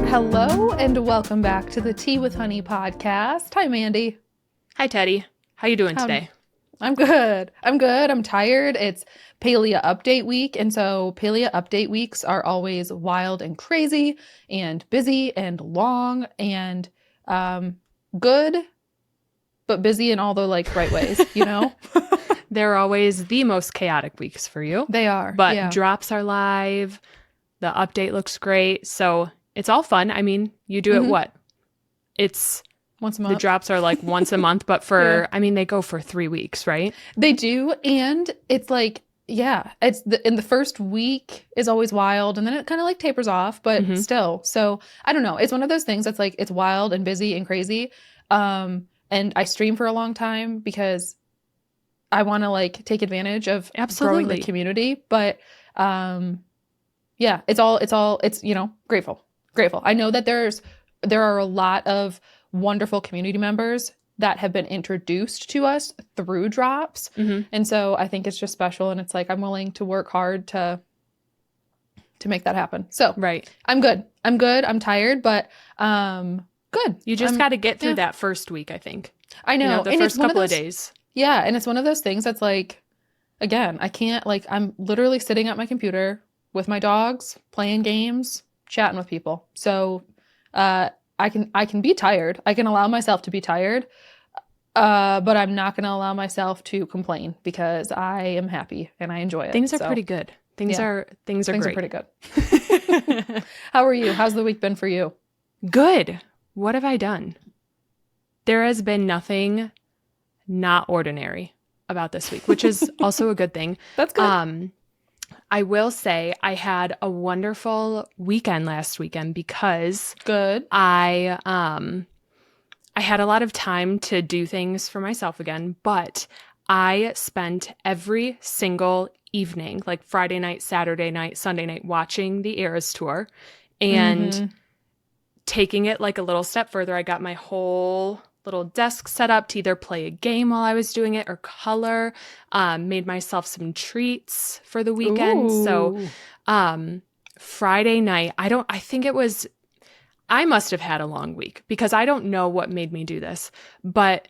Hello and welcome back to the Tea with Honey podcast. Hi, Mandi. Hi, Teddy. How you doing today? I'm good. I'm tired. It's Palia update week. And so Palia update weeks are always wild and crazy and busy and long and good, but busy in all the right ways, you know? They're always the most chaotic weeks for you. They are. But yeah. drops are live. The update looks great. So it's all fun. I mean, you do it what? It's once a month. The drops are like once a month, but they go for 3 weeks, right? They do. And it's it's in the first week is always wild and then it kind of tapers off, but still. So I don't know. It's one of those things that's it's wild and busy and crazy. And I stream for a long time because I want to take advantage of growing the community. But it's grateful. I know that there are a lot of wonderful community members that have been introduced to us through drops. And so I think it's just special. And it's I'm willing to work hard to make that happen. So right. I'm good. I'm tired, but good. You just got to get through that first week, I think. I know. The first couple of days. Yeah. And it's one of those things that's again, I can't I'm literally sitting at my computer with my dogs, playing games, chatting with people. So I can be tired. I can allow myself to be tired, but I'm not going to allow myself to complain because I am happy and I enjoy it. Things are pretty good. Things are great. Things are pretty good. How are you? How's the week been for you? Good. What have I done? There has been nothing not ordinary about this week, which is also a good thing. That's good. I will say I had a wonderful weekend last weekend because I had a lot of time to do things for myself again, but I spent every single evening, Friday night, Saturday night, Sunday night, watching the Eras tour and taking it a little step further. I got my whole little desk set up to either play a game while I was doing it or color. Made myself some treats for the weekend. Ooh. So Friday night, I must have had a long week because I don't know what made me do this, but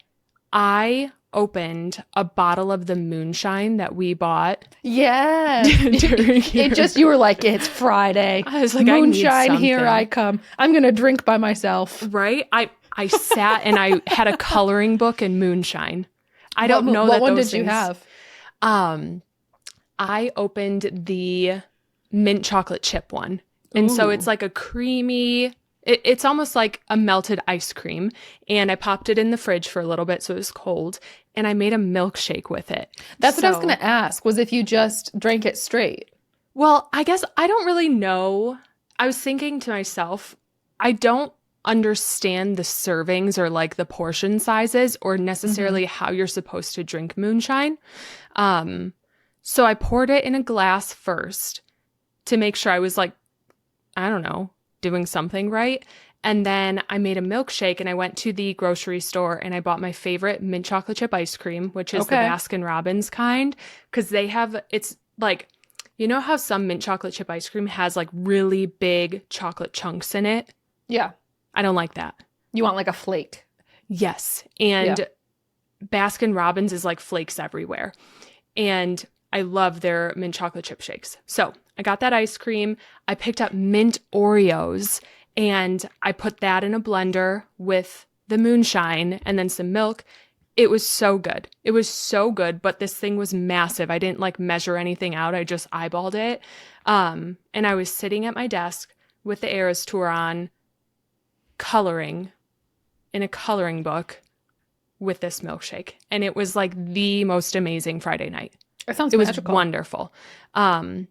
I opened a bottle of the moonshine that we bought. Yeah. You were it's Friday. I was like, moonshine, here I come. I'm going to drink by myself. Right? I sat and I had a coloring book and moonshine. I don't know what that one those did you things, have? I opened the mint chocolate chip one. And so it's a creamy, it's almost like a melted ice cream. And I popped it in the fridge for a little bit so it was cold. And I made a milkshake with it. That's what I was going to ask, was if you just drank it straight. Well, I guess I don't really know. I was thinking to myself, I don't understand the servings or the portion sizes or necessarily how you're supposed to drink moonshine. So I poured it in a glass first to make sure I was doing something right. And then I made a milkshake and I went to the grocery store and I bought my favorite mint chocolate chip ice cream, which is the Baskin Robbins kind. Cause they have, it's you know how some mint chocolate chip ice cream has really big chocolate chunks in it? Yeah. I don't like that. You want a flake. Yes. And Baskin Robbins is flakes everywhere. And I love their mint chocolate chip shakes. So I got that ice cream. I picked up mint Oreos and I put that in a blender with the moonshine and then some milk. It was so good. It was so good, but this thing was massive. I didn't measure anything out. I just eyeballed it. And I was sitting at my desk with the Eras tour on, coloring in a coloring book with this milkshake. And it was the most amazing Friday night. It sounds magical. It was wonderful. I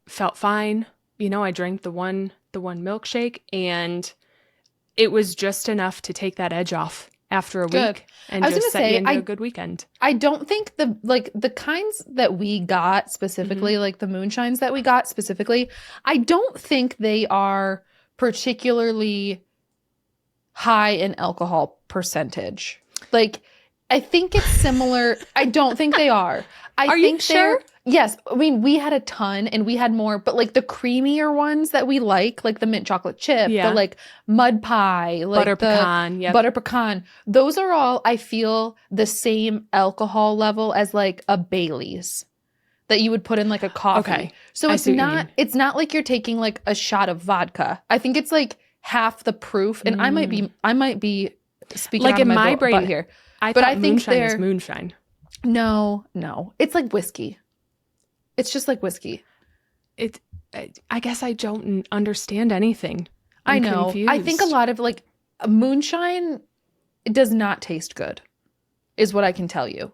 felt fine. I drank the one milkshake and it was just enough to take that edge off after a week and just set you into a good weekend. I don't think the kinds that we got specifically, the moonshines that we got specifically, I don't think they are particularly high in alcohol percentage. I think it's similar. I don't think they are. Are you sure? Yes, I mean, we had a ton and we had more, but like the creamier ones that we like the mint chocolate chip, the Yeah. like mud pie, like Butter the pecan. Yep. butter pecan, those are all, I feel, the same alcohol level as like a Bailey's that you would put in like a coffee. Okay. So I it's see what you not mean. it's not like you're taking like a shot of vodka. I think it's like half the proof, and I might be speaking Like out of in my butt brain, here. I But thought I think moonshine is they're moonshine. no. It's like whiskey. It's just like whiskey. I guess I don't understand anything. I I'm know. confused. I think a lot of like moonshine does not taste good, is what I can tell you.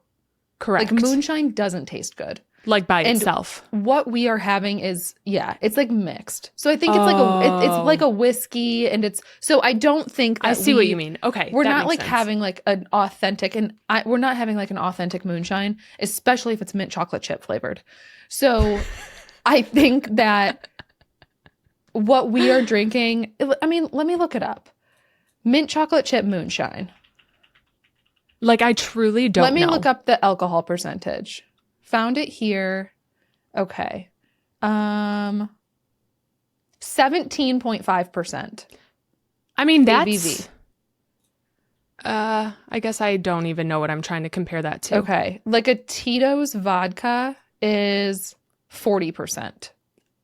Correct. Like moonshine doesn't taste good. Like by And itself. what we are having is, it's like mixed. So I think it's like a whiskey, and so I don't think that I see what you mean. Okay. We're that not makes like sense. having like an authentic, we're not having like an authentic moonshine, especially if it's mint chocolate chip flavored. So I think that what we are drinking, I mean, let me look it up. Mint chocolate chip moonshine. Like I truly don't know. Let me look up the alcohol percentage. Found it here. Okay. 17.5%. I mean, that's ABV. I guess I don't even know what I'm trying to compare that to. Okay. Like a Tito's vodka is 40%.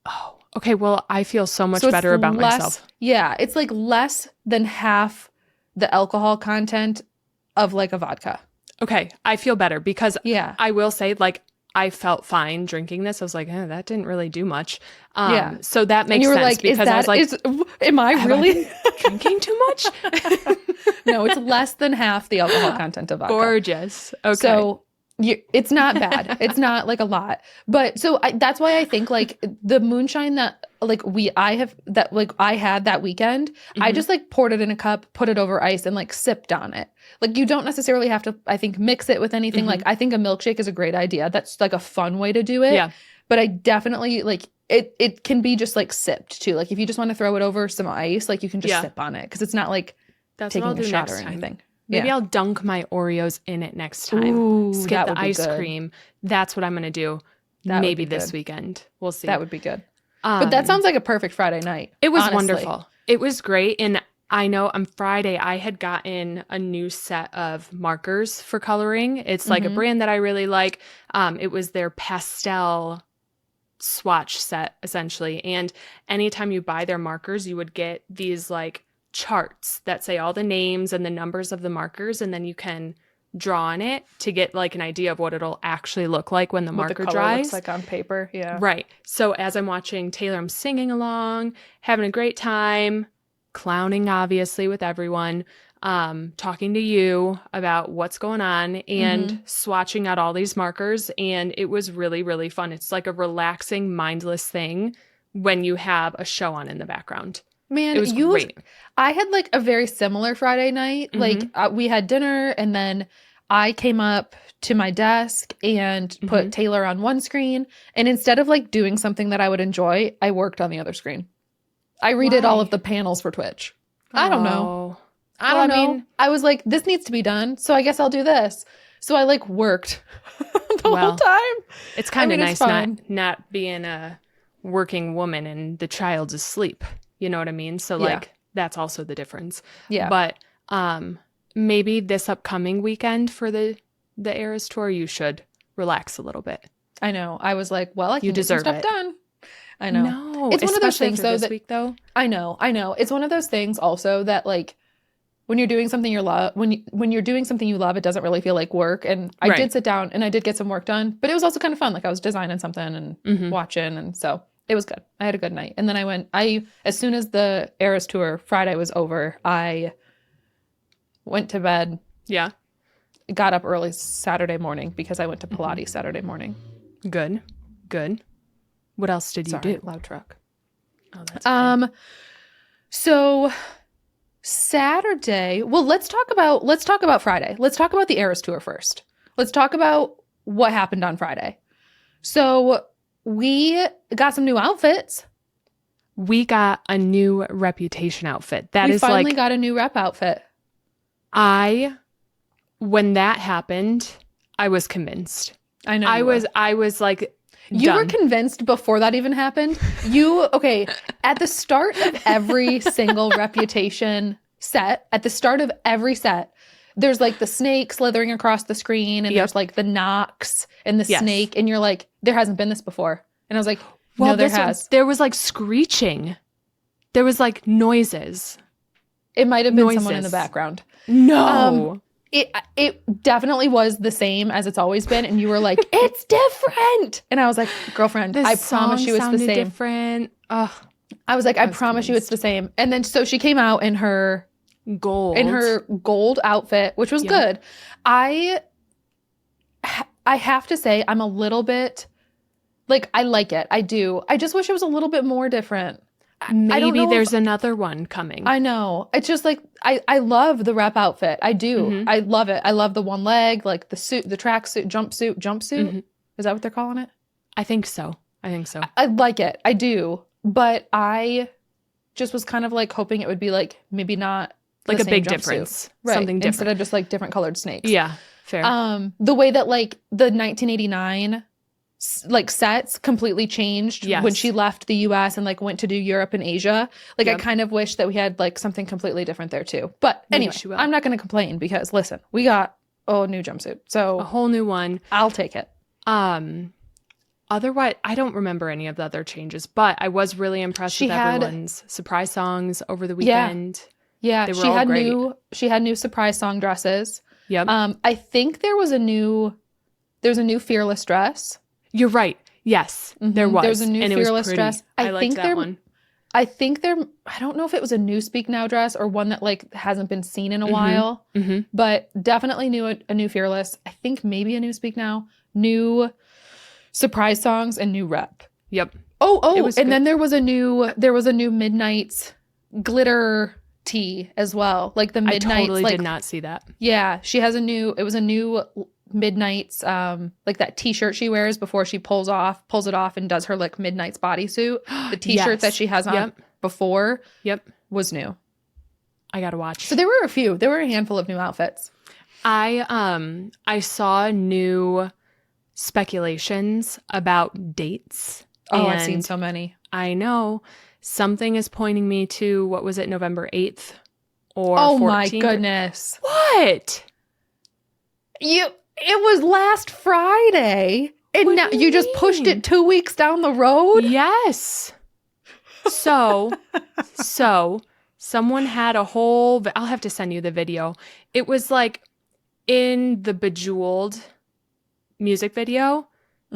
Oh, okay. Well, I feel so much So it's better about less, myself. Yeah, it's like less than half the alcohol content of like a vodka. Okay. I feel better because Yeah. I will say, like, I felt fine drinking this. I was like, that didn't really do much. Yeah. So that makes And you were sense like, because I was like, am I have really I been drinking too much? No, it's less than half the alcohol content of vodka. Gorgeous. Okay. So it's not bad. It's not like a lot. But so that's why I think like the moonshine that like I had that weekend, I just like poured it in a cup, put it over ice, and like sipped on it. Like you don't necessarily have to, I think, mix it with anything. Like I think a milkshake is a great idea. That's like a fun way to do it. Yeah. But I definitely like it can be just like sipped too. Like if you just want to throw it over some ice, like you can just sip on it because it's not like That's taking what I'll a do shot next or time. anything. Maybe I'll dunk my Oreos in it next time. Ooh, Skip that the would be ice good. cream. That's what I'm going to do. That would Maybe be this good. weekend. We'll see. That would be good. But that sounds like a perfect Friday night. It was honestly. wonderful. It was great. And I know on Friday I had gotten a new set of markers for coloring. It's like a brand that I really like. It was their pastel swatch set essentially. And anytime you buy their markers, you would get these like charts that say all the names and the numbers of the markers, and then you can draw on it to get like an idea of what it'll actually look like when the What marker the color dries. looks like on paper. Yeah. Right. So as I'm watching Taylor, I'm singing along, having a great time, clowning obviously with everyone, talking to you about what's going on and swatching out all these markers. And it was really, really fun. It's like a relaxing, mindless thing when you have a show on in the background. Man, It was great. I had like a very similar Friday night. Like we had dinner, and then I came up to my desk and put Taylor on one screen. And instead of like doing something that I would enjoy, I worked on the other screen. I redid all of the panels for Twitch. I don't know. I don't know. I was like, this needs to be done, so I guess I'll do this. So I like worked the whole time. It's kind of it's nice fine. not being a working woman and the child's asleep. You know what I mean? So like that's also the difference. Yeah. But maybe this upcoming weekend for the Eras tour, you should relax a little bit. I know. I was like, well, I can You get some deserve stuff it. done. I know. No, It's one of those especially things after though this week though. I know. It's one of those things also that like when you're doing something you love, when you're doing something you love, it doesn't really feel like work. And I did sit down and I did get some work done, but it was also kind of fun. Like I was designing something and watching, and so it was good. I had a good night. And then as soon as the Eras tour Friday was over, I went to bed. Yeah. Got up early Saturday morning because I went to Pilates Saturday morning. Good. What else did you do? Loud truck. Oh, that's okay. So Saturday, well, let's talk about Friday. Let's talk about the Eras tour first. Let's talk about what happened on Friday. So we got some new outfits. We got a new Reputation outfit. We finally got a new rep outfit. When that happened, I was convinced. I know. I was like, You were Done. convinced before that even happened. Okay, at the start of every single Reputation set, at the start of every set, there's like the snake slithering across the screen, and there's like the knocks and the snake, and you're like, there hasn't been this before. And I was like, well, no, there has. There was like screeching. There was like noises. It might have been someone in the background. No. It definitely was the same as it's always been, and you were like, it's different. And I was like, girlfriend, I promise you it's the same. Different. Ugh. I was like, I promise you it's the same. And then so she came out in her gold outfit, which was good. I have to say, I'm a little bit like, I like it. I do. I just wish it was a little bit more different. Maybe there's another one coming. I know. It's just like, I love the rep outfit. I do. Mm-hmm. I love it. I love the one leg, like the suit, the tracksuit, jumpsuit. Mm-hmm. Is that what they're calling it? I think so. I like it. I do. But I just was kind of like hoping it would be like, maybe not like a big difference. Right. Something different. Instead of just like different colored snakes. Yeah. Fair. The way that like the 1989 like sets completely changed when she left the US and like went to do Europe and Asia. Like I kind of wish that we had like something completely different there too. But anyway, I'm not going to complain because listen, we got a new jumpsuit. So a whole new one. I'll take it. Otherwise, I don't remember any of the other changes, but I was really impressed with everyone's surprise songs over the weekend. Yeah, they were all great. She had new surprise song dresses. Yep. I think there's a new Fearless dress. You're right. Yes, there was. There's a new Fearless dress. I liked that one. I think I don't know if it was a new Speak Now dress or one that like hasn't been seen in a while, but definitely a new Fearless. I think maybe a new Speak Now, new surprise songs, and new rep. Yep. And then there was a new Midnight's glitter tee as well. Like the Midnight's. I totally did not see that. Yeah, she has a new Midnight's like that t-shirt she wears before she pulls it off and does her like Midnight's bodysuit. The t-shirt that she has on before was new. I gotta watch. So there were a handful of new outfits. I saw new speculations about dates. I've seen so many. I know. Something is pointing me to, what was it, November 8th or 14th? Oh my goodness. What? It was last Friday, and now you just pushed it 2 weeks down the road? Yes. So someone had I'll have to send you the video. It was like in the Bejeweled music video,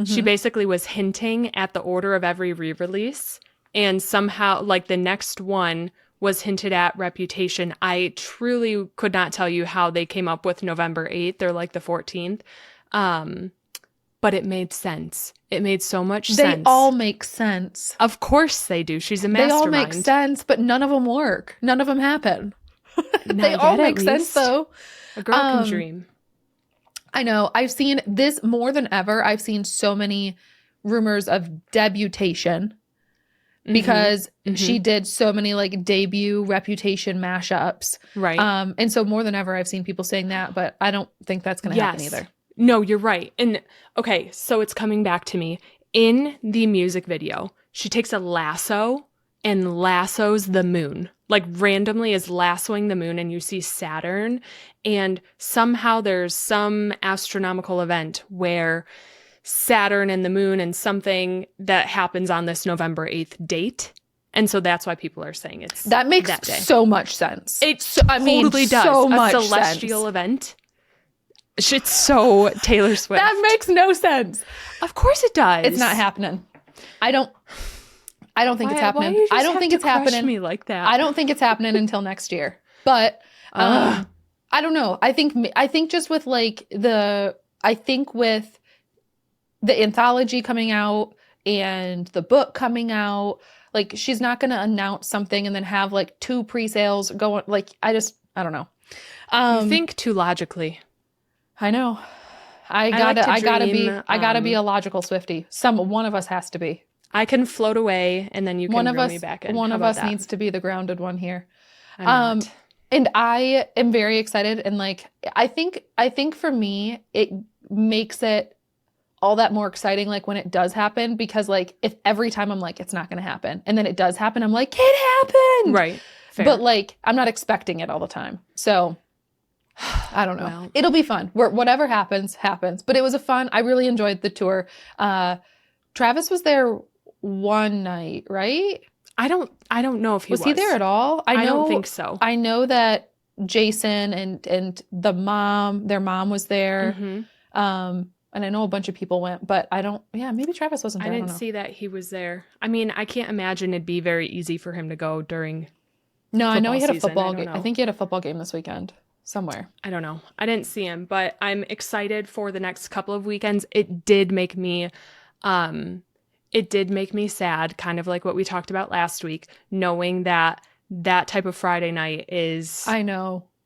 she basically was hinting at the order of every re-release, and somehow like the next one was hinted at Reputation. I truly could not tell you how they came up with November 8th or like the 14th. But it made sense. It made so much sense. They all make sense. Of course they do. She's a mastermind. They all make sense, but none of them work. None of them happen. They all make sense though. A girl can dream. I know. I've seen this more than ever. I've seen so many rumors of debutation. Because she did so many like debut Reputation mashups. Right. And so more than ever, I've seen people saying that, but I don't think that's going to happen either. No, you're right. And okay, so it's coming back to me. In the music video, she takes a lasso and lassos the moon. Like randomly is lassoing the moon, and you see Saturn. And somehow there's some astronomical event where Saturn and the moon and something that happens on this November 8th date. And so that's why people are saying that makes so much sense. It totally does. So much celestial event. It's so Taylor Swift. That makes no sense. Of course it does. It's not happening. I don't think it's happening. I don't think it's happening. Me like that. I don't think it's happening until next year. But I don't know. I think just with like with the anthology coming out and the book coming out, like she's not going to announce something and then have like 2 pre-sales going. Like I don't know. You think too logically. I know. I gotta be a logical Swiftie. One of us has to be. I can float away and then you can reel me back in. One of us needs to be the grounded one here. And I am very excited, and like I think for me it makes it all that more exciting like when it does happen, because like if every time I'm like it's not going to happen and then it does happen, I'm like it happened. Right. Fair. But like I'm not expecting it all the time. So I don't know. Well. It'll be fun. Whatever happens. But it was I really enjoyed the tour. Travis was there one night, right? I don't know if he was. Was he there at all? I don't think so. I know that Jason and their mom was there. Mm-hmm. And I know a bunch of people went, but maybe Travis wasn't there. I didn't see that he was there. I mean, I can't imagine it'd be very easy for him to go during No, I know he had a season. football game. I think he had a football game this weekend somewhere. I don't know. I didn't see him, but I'm excited for the next couple of weekends. It did make me sad, kind of like what we talked about last week, knowing that type of Friday night is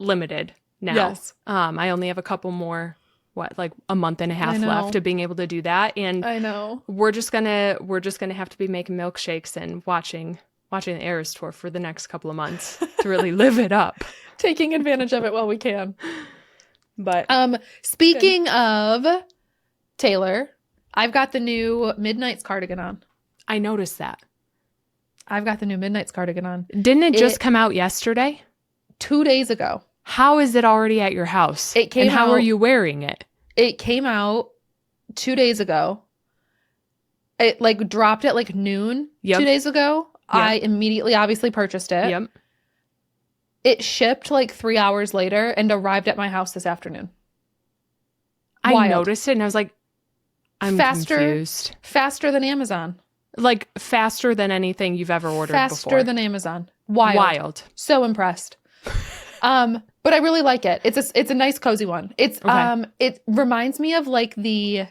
limited now. Yes. I only have a couple more, like a month and a half left of being able to do that. And I know. We're just gonna have to be making milkshakes and watching the Eras tour for the next couple of months to really live it up. Taking advantage of it while we can. But speaking of Taylor, I've got the new Midnight's cardigan on. I noticed that. I've got the new Midnight's cardigan on. Didn't it just come out yesterday? 2 days ago. How is it already at your house? It came and how out, are you wearing it? It came out 2 days ago. It like dropped at like noon 2 days ago. Yep. I immediately obviously purchased it. Yep. It shipped like 3 hours later and arrived at my house this afternoon. I noticed it and I was like, I'm confused. Faster than Amazon. Like faster than anything you've ever ordered before. Faster than Amazon. Wild. So impressed. But I really like it. It's a nice cozy one. It's it reminds me of like the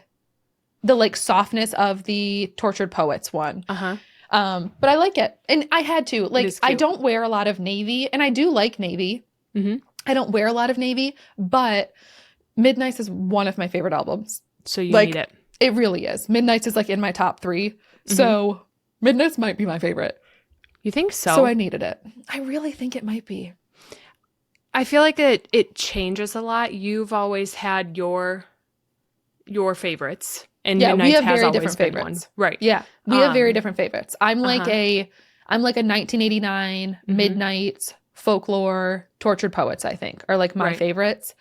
like softness of the Tortured Poets one. Uh-huh. But I like it. And I had to. Like I don't wear a lot of navy, and I do like navy. Mm-hmm. I don't wear a lot of navy, but Midnight's is one of my favorite albums. So you need it. It really is. Midnight's is like in my top 3. Mm-hmm. So Midnight's might be my favorite. You think so? So I needed it. I really think it might be. I feel like it changes a lot. You've always had your favorites, and Midnight's has always been one. Right. Yeah, we have very different favorites. I'm like a 1989 Midnight's, Folklore, Tortured Poets, I think, are like my favorites.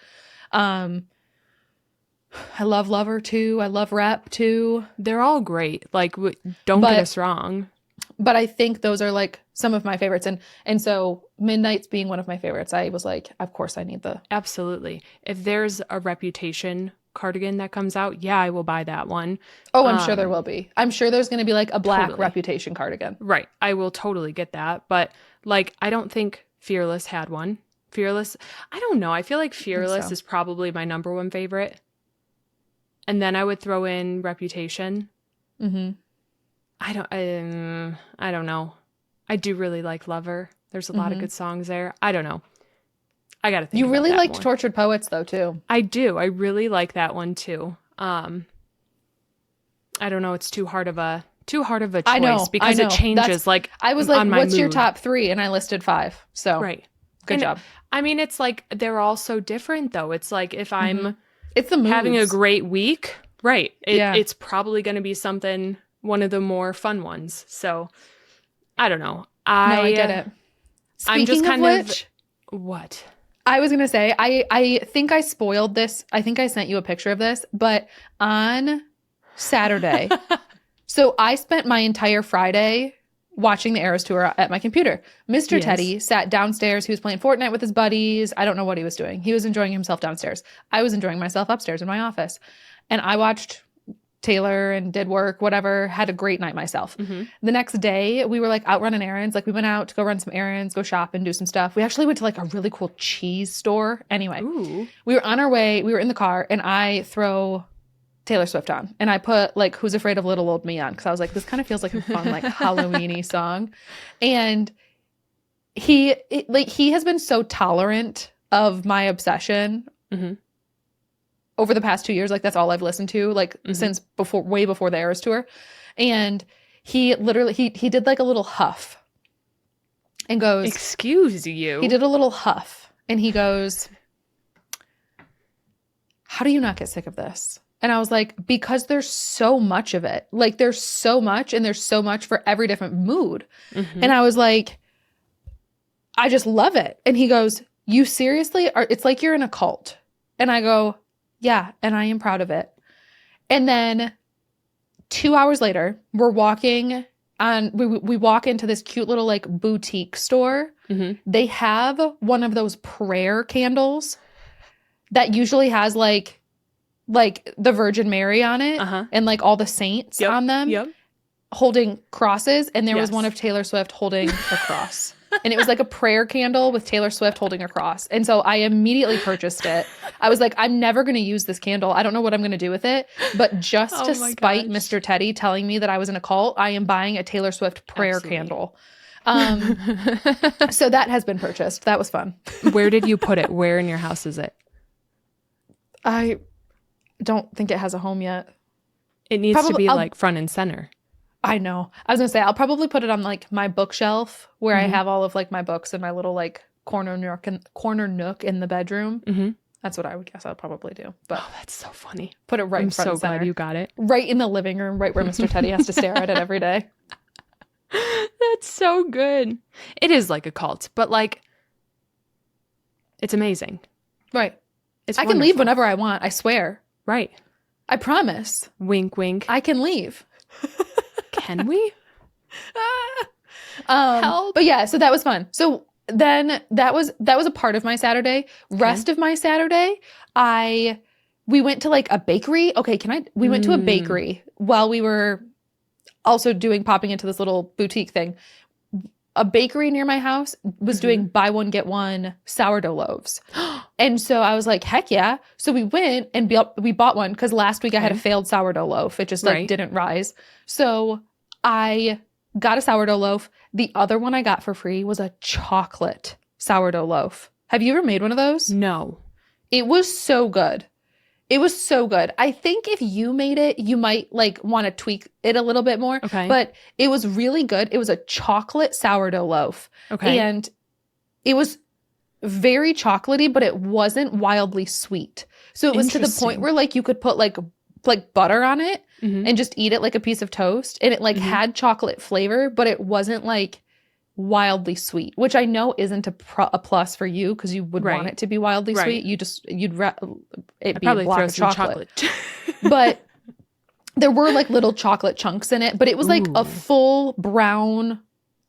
I love Lover too. I love Rep too. They're all great. Like, don't get us wrong. But I think those are like some of my favorites. And so Midnight's being one of my favorites, I was like, of course I need the... Absolutely. If there's a Reputation cardigan that comes out, yeah, I will buy that one. Oh, I'm sure there will be. I'm sure there's going to be like a black Reputation cardigan. Right. I will totally get that. But like, I don't think Fearless had one. Fearless, I don't know. I feel like Fearless is probably my number one favorite. And then I would throw in Reputation. Mm-hmm. I don't know. I do really like Lover. There's a lot of good songs there. I don't know. I got to think. You really liked more. Tortured Poets though too. I do. I really like that one too. I don't know. It's too hard of a choice because it changes. Like I was like, what's your top 3? And I listed 5. So good job. I mean, it's like they're all so different though. It's like if I'm it's the moods. Having a great week, right? It's probably going to be one of the more fun ones. So I don't know. I get it. Speaking I'm just kind of what? I was going to say, I think I spoiled this. I think I sent you a picture of this, but on Saturday, so I spent my entire Friday watching the Eras Tour at my computer. Mr. Teddy sat downstairs. He was playing Fortnite with his buddies. I don't know what he was doing. He was enjoying himself downstairs. I was enjoying myself upstairs in my office. And I watched Taylor and did work, whatever, had a great night myself. The next day, we were like out running errands. Like we went out to go run some errands, go shop and do some stuff. We actually went to like a really cool cheese store. Anyway, we were on our way. We were in the car and I throw Taylor Swift on. And I put like Who's Afraid of Little Old Me on because I was like, this kind of feels like a fun like Halloween-y song. And he has been so tolerant of my obsession over the past 2 years. Like that's all I've listened to like since way before the Eras Tour. And he literally, he did like a little huff and goes, excuse you. He did a little huff and he goes, how do you not get sick of this? And I was like, because there's so much of it. Like there's so much and there's so much for every different mood. And I was like, I just love it. And he goes, you seriously are, it's like you're in a cult. And I go, yeah, and I am proud of it. And then 2 hours later, we're walking on, we walk into this cute little like boutique store. They have one of those prayer candles that usually has like the Virgin Mary on it and like all the saints on them holding crosses. And there was one of Taylor Swift holding a cross. And it was like a prayer candle with Taylor Swift holding a cross. And so I immediately purchased it. I was like, I'm never going to use this candle. I don't know what I'm going to do with it. But just to spite Mr. Teddy telling me that I was in a cult, I am buying a Taylor Swift prayer candle. So that has been purchased. That was fun. Where did you put it? Where in your house is it? I don't think it has a home yet. It needs to be like front and center. I know. I was going to say, I'll probably put it on like my bookshelf where I have all of like my books and my little like corner nook in the bedroom. That's what I would guess I'll probably do. But that's so funny. Put it right in front and center. I'm so glad you got it. Right in the living room, right where Mr. Teddy has to stare at it every day. That's so good. It is like a cult, but like it's amazing. Right. It's I can leave whenever I want. I swear. Right. I promise. Wink, wink. I can leave. Can we? Help. But yeah, so that was fun. So then that was a part of my Saturday. Rest of my Saturday, we went to like a bakery. Okay, we went to a bakery while we were also popping into this little boutique thing. A bakery near my house was doing buy one, get one sourdough loaves. And so I was like, heck yeah. So we went and we bought one because last week I had a failed sourdough loaf. It just like didn't rise. So I got a sourdough loaf. The other one I got for free was a chocolate sourdough loaf. Have you ever made one of those? No. It was so good. It was so good. I think if you made it, you might like want to tweak it a little bit more. Okay. But it was really good. It was a chocolate sourdough loaf. Okay. And it was very chocolatey, but it wasn't wildly sweet. So it was to the point where like you could put like butter on it and just eat it like a piece of toast. And it like had chocolate flavor, but it wasn't like wildly sweet, which I know isn't a plus for you because you would want it to be wildly sweet. You'd it be a block of chocolate. But there were like little chocolate chunks in it, but it was like a full brown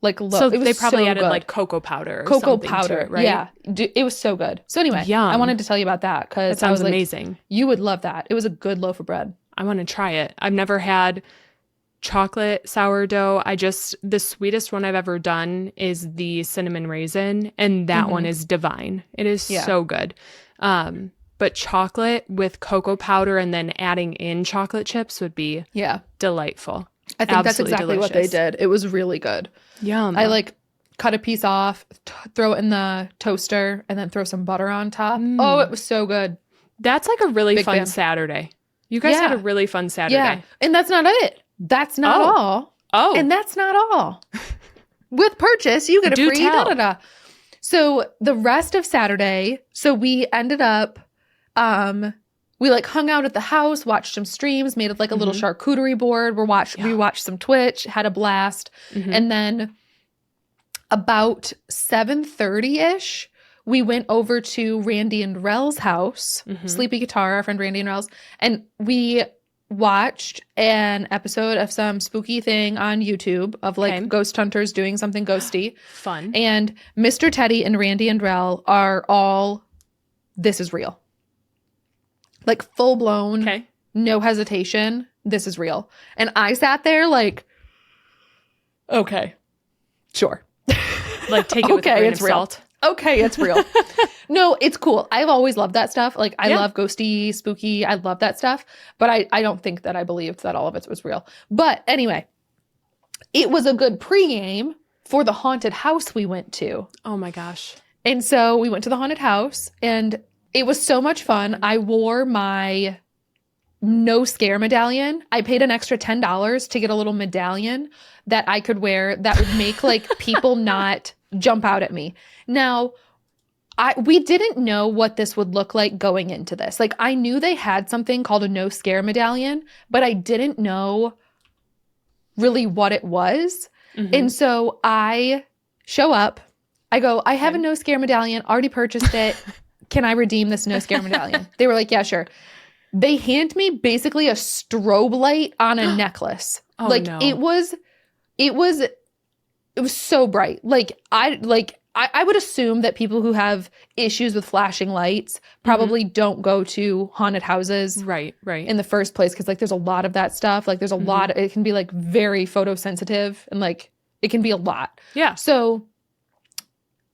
like loaf. So it was they probably so added good. like cocoa powder to it, right? Yeah. It was so good. So anyway, I wanted to tell you about that because I was amazing. Like, you would love that. It was a good loaf of bread. I want to try it. I've never had chocolate sourdough. The sweetest one I've ever done is the cinnamon raisin, and that one is divine. It is so good. But chocolate with cocoa powder and then adding in chocolate chips would be delightful. I think that's exactly what they did. It was really good. Yum. I like cut a piece off, throw it in the toaster, and then throw some butter on top. Oh, it was so good. That's like a really fun Saturday. You guys had a really fun Saturday. Yeah. And that's not it. That's not all. Oh. And that's not all. With purchase, you get a free da-da-da. So the rest of Saturday, we ended up, we like hung out at the house, watched some streams, made like a little charcuterie board. We watched some Twitch, had a blast. And then about 7:30-ish, we went over to Randy and Rel's house, Sleepy Guitar, our friend Randy and Rel's, and we watched an episode of some spooky thing on YouTube of like ghost hunters doing something ghosty. Fun. And Mr. Teddy and Randy and Rel are all, this is real. Like full blown, no hesitation, this is real. And I sat there like, okay, sure. Like take it with a grain of salt. Okay, it's real. No, it's cool. I've always loved that stuff. Like, I love ghosty, spooky. I love that stuff. But I don't think that I believed that all of it was real. But anyway, it was a good pregame for the haunted house we went to. Oh, my gosh. And so we went to the haunted house, and it was so much fun. I wore my no scare medallion. I paid an extra $10 to get a little medallion that I could wear that would make, like, people not jump out at me. Now, we didn't know what this would look like going into this. Like, I knew they had something called a no scare medallion, but I didn't know really what it was. And so I show up. I go, I have a no scare medallion, already purchased it. Can I redeem this no scare medallion? They were like, yeah, sure. They hand me basically a strobe light on a necklace. Oh, like no. it was so bright. I would assume that people who have issues with flashing lights probably don't go to haunted houses Right. in the first place, because like there's a lot of that stuff. Like there's a lot, it can be like very photosensitive, and like it can be a lot. Yeah. So,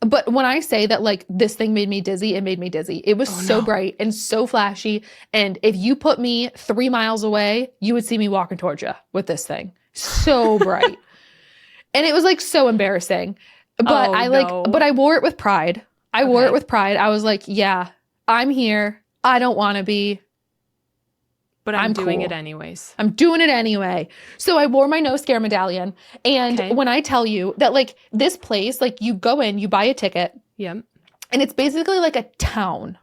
but when I say that like this thing made me dizzy, it made me dizzy. It was so bright and so flashy. And if you put me 3 miles away, you would see me walking towards you with this thing. So bright. And it was like so embarrassing. But but I wore it with pride. I wore it with pride. I was like, yeah, I'm here. I don't want to be, but I'm doing cool. it anyways. I'm doing it anyway. So I wore my no scare medallion. And when I tell you that like this place, like you go in, you buy a ticket. Yeah. And it's basically like a town.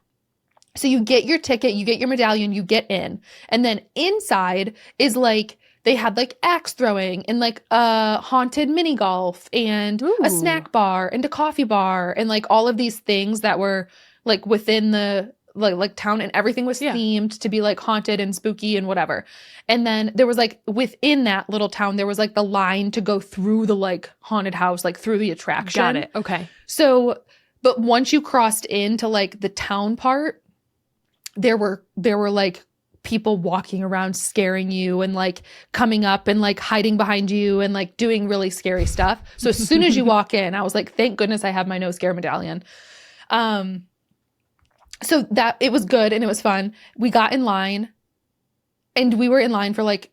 So you get your ticket, you get your medallion, you get in. And then inside is like, they had like axe throwing and like a haunted mini golf and a snack bar and a coffee bar and like all of these things that were like within the like town, and everything was themed to be like haunted and spooky and whatever. And then there was like within that little town, there was like the line to go through the like haunted house, like through the attraction. Got it. Okay. So, but once you crossed into like the town part, there were like people walking around scaring you and like coming up and like hiding behind you and like doing really scary stuff. So as soon as you walk in, I was like, thank goodness I have my no scare medallion. So that it was good and it was fun. We got in line, and we were in line for like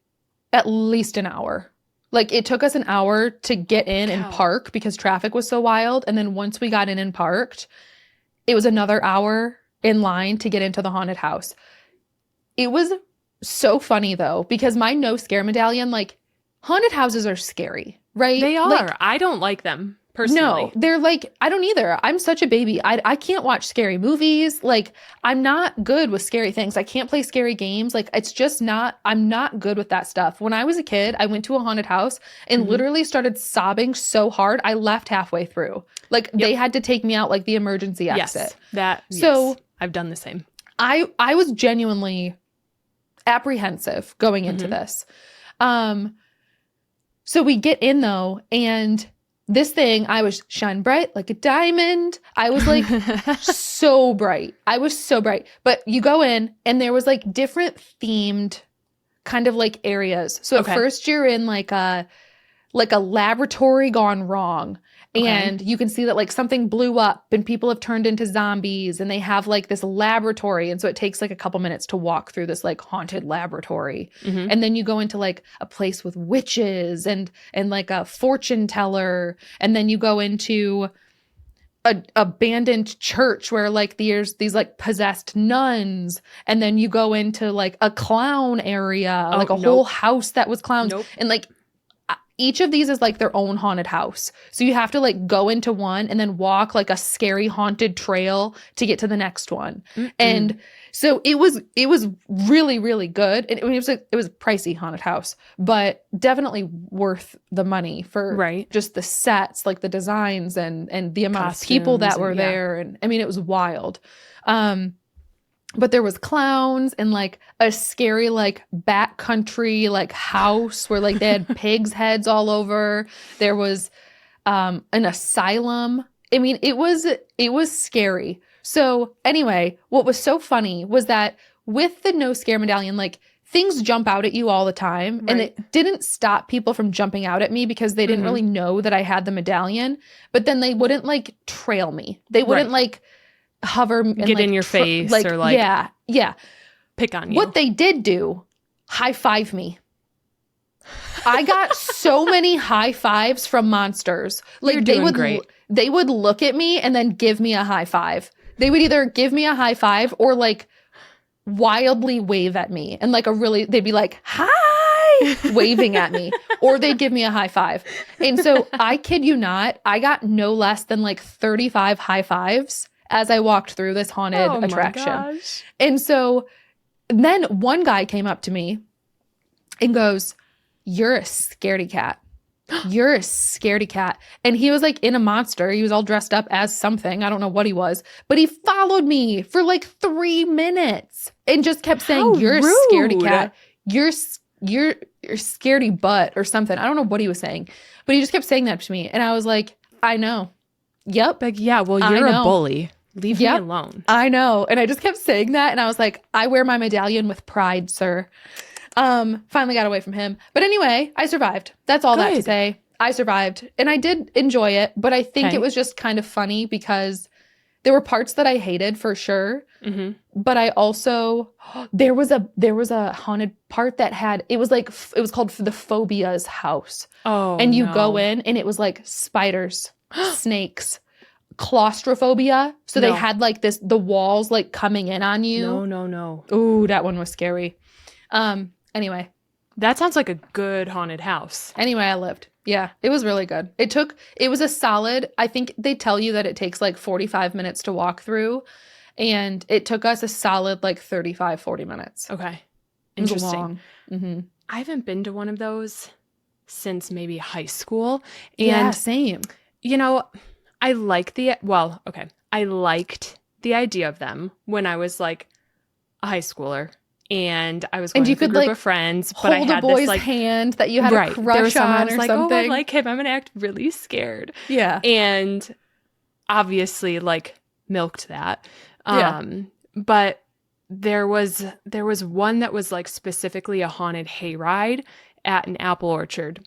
at least an hour. Like it took us an hour to get in and park because traffic was so wild. And then once we got in and parked, it was another hour in line to get into the haunted house. It was so funny though, because my no scare medallion, like haunted houses are scary, right? They are. Like, I don't like them personally. No, they're like, I don't either. I'm such a baby. I can't watch scary movies. Like I'm not good with scary things. I can't play scary games. Like it's just not, I'm not good with that stuff. When I was a kid, I went to a haunted house and literally started sobbing so hard, I left halfway through. Like they had to take me out like the emergency exit. Yes, I've done the same. I was genuinely apprehensive going into this. So we get in though, and this thing, I was shine bright like a diamond. I was like so bright. I was so bright. But you go in and there was like different themed kind of like areas. So at first you're in like a laboratory gone wrong. And you can see that like something blew up and people have turned into zombies, and they have like this laboratory. And so it takes like a couple minutes to walk through this like haunted laboratory. And then you go into like a place with witches and like a fortune teller. And then you go into a abandoned church where like there's these like possessed nuns. And then you go into like a clown area, like a whole house that was clowns. And like each of these is like their own haunted house. So you have to like go into one and then walk like a scary haunted trail to get to the next one. And so it was really, really good. And it was a pricey haunted house, but definitely worth the money for just the sets, like the designs and the amount of people that were there. And I mean, it was wild. But there was clowns and like a scary like backcountry like house where like they had pigs' heads all over. There was an asylum. I mean, it was scary. So anyway, what was so funny was that with the no scare medallion, like things jump out at you all the time. And it didn't stop people from jumping out at me because they didn't really know that I had the medallion. But then they wouldn't like trail me. They wouldn't like hover and get in your face or like pick on you. What they did do, high five me. I got so many high fives from monsters. Like they would look at me and then give me a high five. They would either give me a high five or like wildly wave at me and like they'd be like, hi, waving at me, or they'd give me a high five. And so I kid you not, I got no less than like 35 high fives as I walked through this haunted Oh my attraction. gosh. And so then one guy came up to me and goes, "You're a scaredy cat. You're a scaredy cat." And he was like in a monster. He was all dressed up as something. I don't know what he was, but he followed me for like 3 minutes and just kept saying, How "You're a rude. scaredy cat. You're scaredy butt," or something. I don't know what he was saying, but he just kept saying that to me. And I was like, I know. Yep. Like, yeah, well, you're a bully. Leave me alone. I know. And I just kept saying that. And I was like, I wear my medallion with pride, sir. Finally got away from him. But anyway, I survived. That's all that to say. I survived. And I did enjoy it. But I think it was just kind of funny because there were parts that I hated for sure. Mm-hmm. But I also, there was a haunted part that had, it was called the Phobia's house. Oh, and you go in and it was like spiders, snakes, claustrophobia. So they had like the walls like coming in on you. No. Ooh, that one was scary. Anyway. That sounds like a good haunted house. Anyway, I lived. Yeah, it was really good. It was a solid, I think they tell you that it takes like 45 minutes to walk through. And it took us a solid like 35, 40 minutes. Okay. Interesting. It was long. Mm-hmm. I haven't been to one of those since maybe high school. And, yeah, same. You know, I liked the idea of them when I was like a high schooler. And I was going with a group of friends, but I had hold a boy's this like hand that you had a crush on I was or like, something. oh, I like him. I'm gonna act really scared. Yeah, and obviously, like milked that. But there was one that was like specifically a haunted hayride at an apple orchard.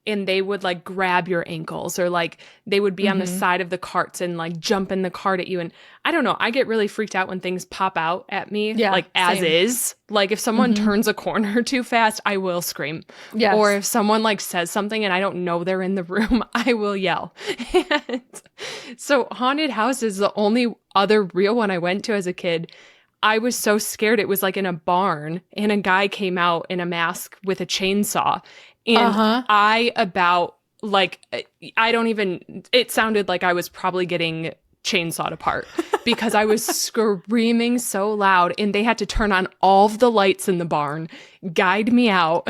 And they would like grab your ankles or like they would be on the side of the carts and like jump in the cart at you. And I don't know, I get really freaked out when things pop out at me, like as is. Like if someone turns a corner too fast, I will scream. Yes. Or if someone like says something and I don't know they're in the room, I will yell. And so haunted house is the only other real one I went to as a kid. I was so scared. It was like in a barn and a guy came out in a mask with a chainsaw. And it sounded like I was probably getting chainsawed apart because I was screaming so loud and they had to turn on all of the lights in the barn, guide me out.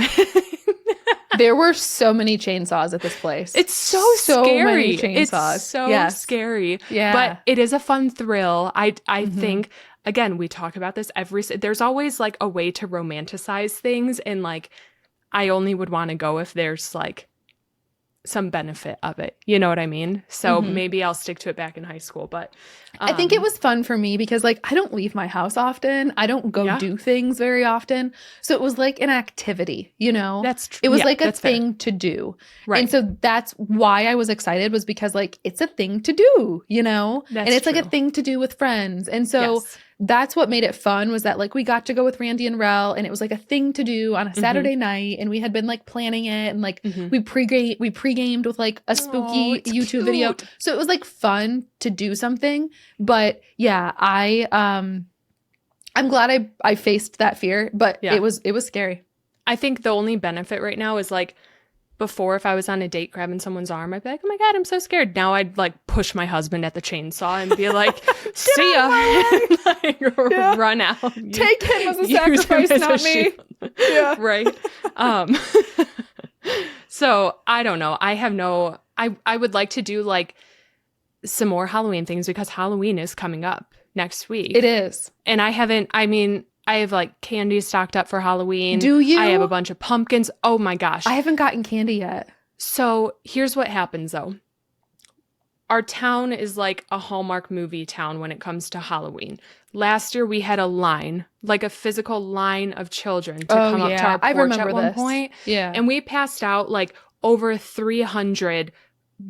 There were so many chainsaws at this place. It's so scary. Many chainsaws. It's so scary. Yeah. But it is a fun thrill. I think, again, we talk about this there's always like a way to romanticize things and like, I only would want to go if there's like some benefit of it. You know what I mean? So maybe I'll stick to it back in high school. But I think it was fun for me because like I don't leave my house often. I don't go do things very often. So it was like an activity, you know? That's true. It was like a thing to do. Right. And so that's why I was excited was because like it's a thing to do, you know? And it's like a thing to do with friends. And so that's what made it fun was that like we got to go with Randy and Rel and it was like a thing to do on a Saturday night and we had been like planning it and like we pre-gamed with like a spooky YouTube video. So it was like fun to do something. But yeah, I'm glad I faced that fear, but it was scary. I think the only benefit right now is like before, if I was on a date grabbing someone's arm, I'd be like, oh my God, I'm so scared. Now I'd like push my husband at the chainsaw and be like, see ya. And, like, run out. Take him as a sacrifice, not me. Yeah. Right. So I don't know. I would like to do like some more Halloween things because Halloween is coming up next week. It is. And I have like candy stocked up for Halloween. Do you? I have a bunch of pumpkins. Oh my gosh. I haven't gotten candy yet. So here's what happens though. Our town is like a Hallmark movie town when it comes to Halloween. Last year we had a line, like a physical line of children to come up to our porch at one point. Yeah. And we passed out like over 300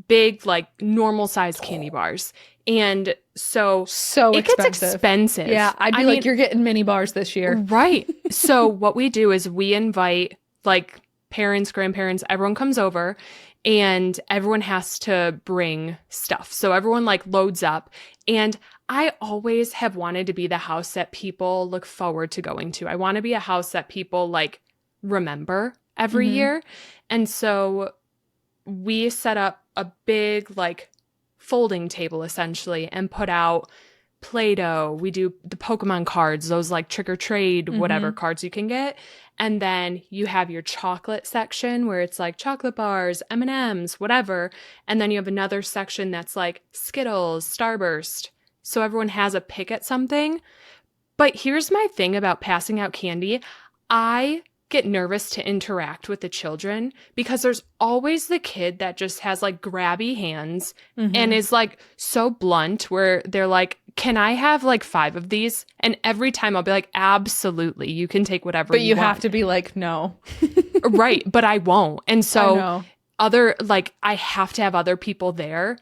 big, like normal sized candy bars. And so it gets expensive. Yeah, I'd be like, you're getting mini bars this year. Right. So what we do is we invite like parents, grandparents, everyone comes over and everyone has to bring stuff. So everyone like loads up. And I always have wanted to be the house that people look forward to going to. I want to be a house that people like remember every year. And so we set up a big like folding table essentially and put out Play-Doh. We do the Pokemon cards, those like trick or trade, whatever cards you can get. And then you have your chocolate section where it's like chocolate bars, M&Ms, whatever. And then you have another section that's like Skittles, Starburst. So everyone has a pick at something. But here's my thing about passing out candy. I get nervous to interact with the children because there's always the kid that just has like grabby hands and is like so blunt where they're like, can I have like 5 of these? And every time I'll be like, absolutely, you can take whatever But you want. have to be like, no. Right, but I won't. And so I I have to have other people there.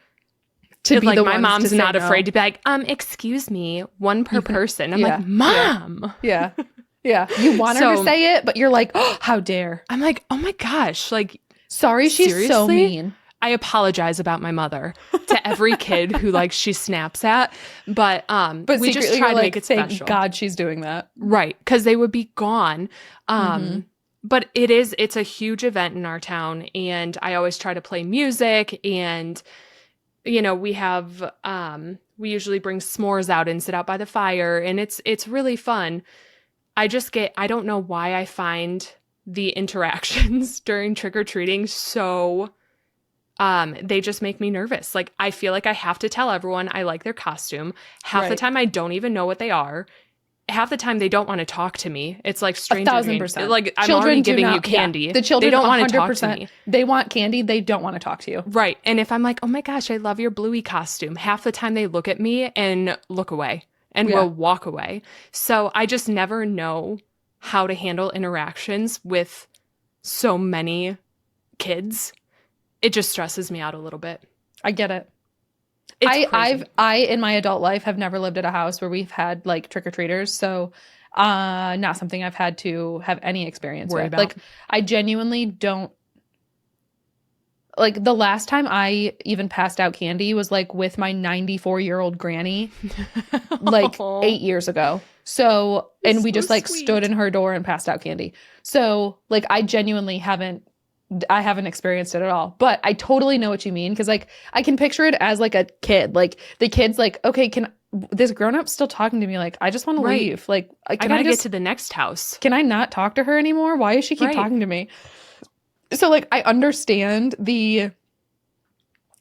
To be like the my ones mom's to say not no. afraid to be like, excuse me, one per person. I'm like, Mom. Yeah. Yeah. You want her to say it, but you're like, oh, how dare. I'm like, oh my gosh, like, sorry, she's seriously? so mean. I apologize about my mother to every kid who like she snaps at, but we just try to make it special. Thank God she's doing that. Right, because they would be gone. But it's a huge event in our town, and I always try to play music, and you know, we have we usually bring s'mores out and sit out by the fire, and it's really fun. I don't know why I find the interactions during trick-or-treating so they just make me nervous. Like, I feel like I have to tell everyone I like their costume. Half the time I don't even know what they are. Half the time they don't want to talk to me. It's like stranger 1,000%. Like, I'm already giving you candy. Yeah. The children, they don't want to talk to me. They want candy. They don't want to talk to you. Right. And if I'm like, oh my gosh, I love your Bluey costume, half the time they look at me and look away and will walk away. So I just never know how to handle interactions with so many kids. It just stresses me out a little bit. I get it. It's crazy. In my adult life have never lived at a house where we've had like trick-or-treaters. So not something I've had to have any experience with. Like, I genuinely don't. Like, the last time I even passed out candy was like with my 94-year-old granny, like 8 years ago. So, and we just like stood in her door and passed out candy. So like, I genuinely haven't experienced it at all, but I totally know what you mean. Cause like, I can picture it as like a kid, like the kid's like, okay, can this grown up still talking to me? Like, I just want to leave. Like, I gotta get to the next house. Can I not talk to her anymore? Why does she keep talking to me? So like, I understand the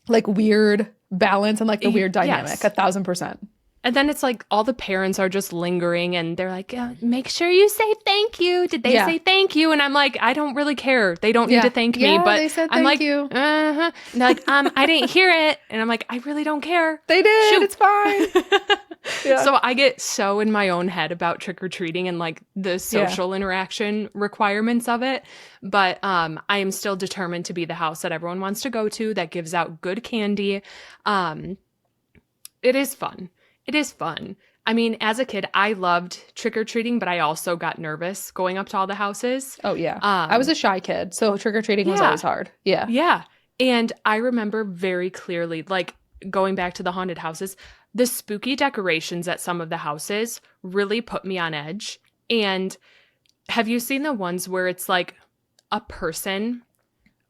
like weird balance and like the weird dynamic 1,000%. And then it's like all the parents are just lingering and they're like, make sure you say thank you. Did they say thank you? And I'm like, I don't really care. They don't need to thank me. But they said I'm thank like, you. And they're like, I didn't hear it. And I'm like, I really don't care. They did. Shoot. It's fine. So I get so in my own head about trick-or-treating and like the social interaction requirements of it. But I am still determined to be the house that everyone wants to go to that gives out good candy. It is fun. It is fun. I mean, as a kid, I loved trick-or-treating, but I also got nervous going up to all the houses. Oh, yeah. I was a shy kid, so trick-or-treating was always hard. Yeah. Yeah. And I remember very clearly, like, going back to the haunted houses, the spooky decorations at some of the houses really put me on edge. And have you seen the ones where it's like a person?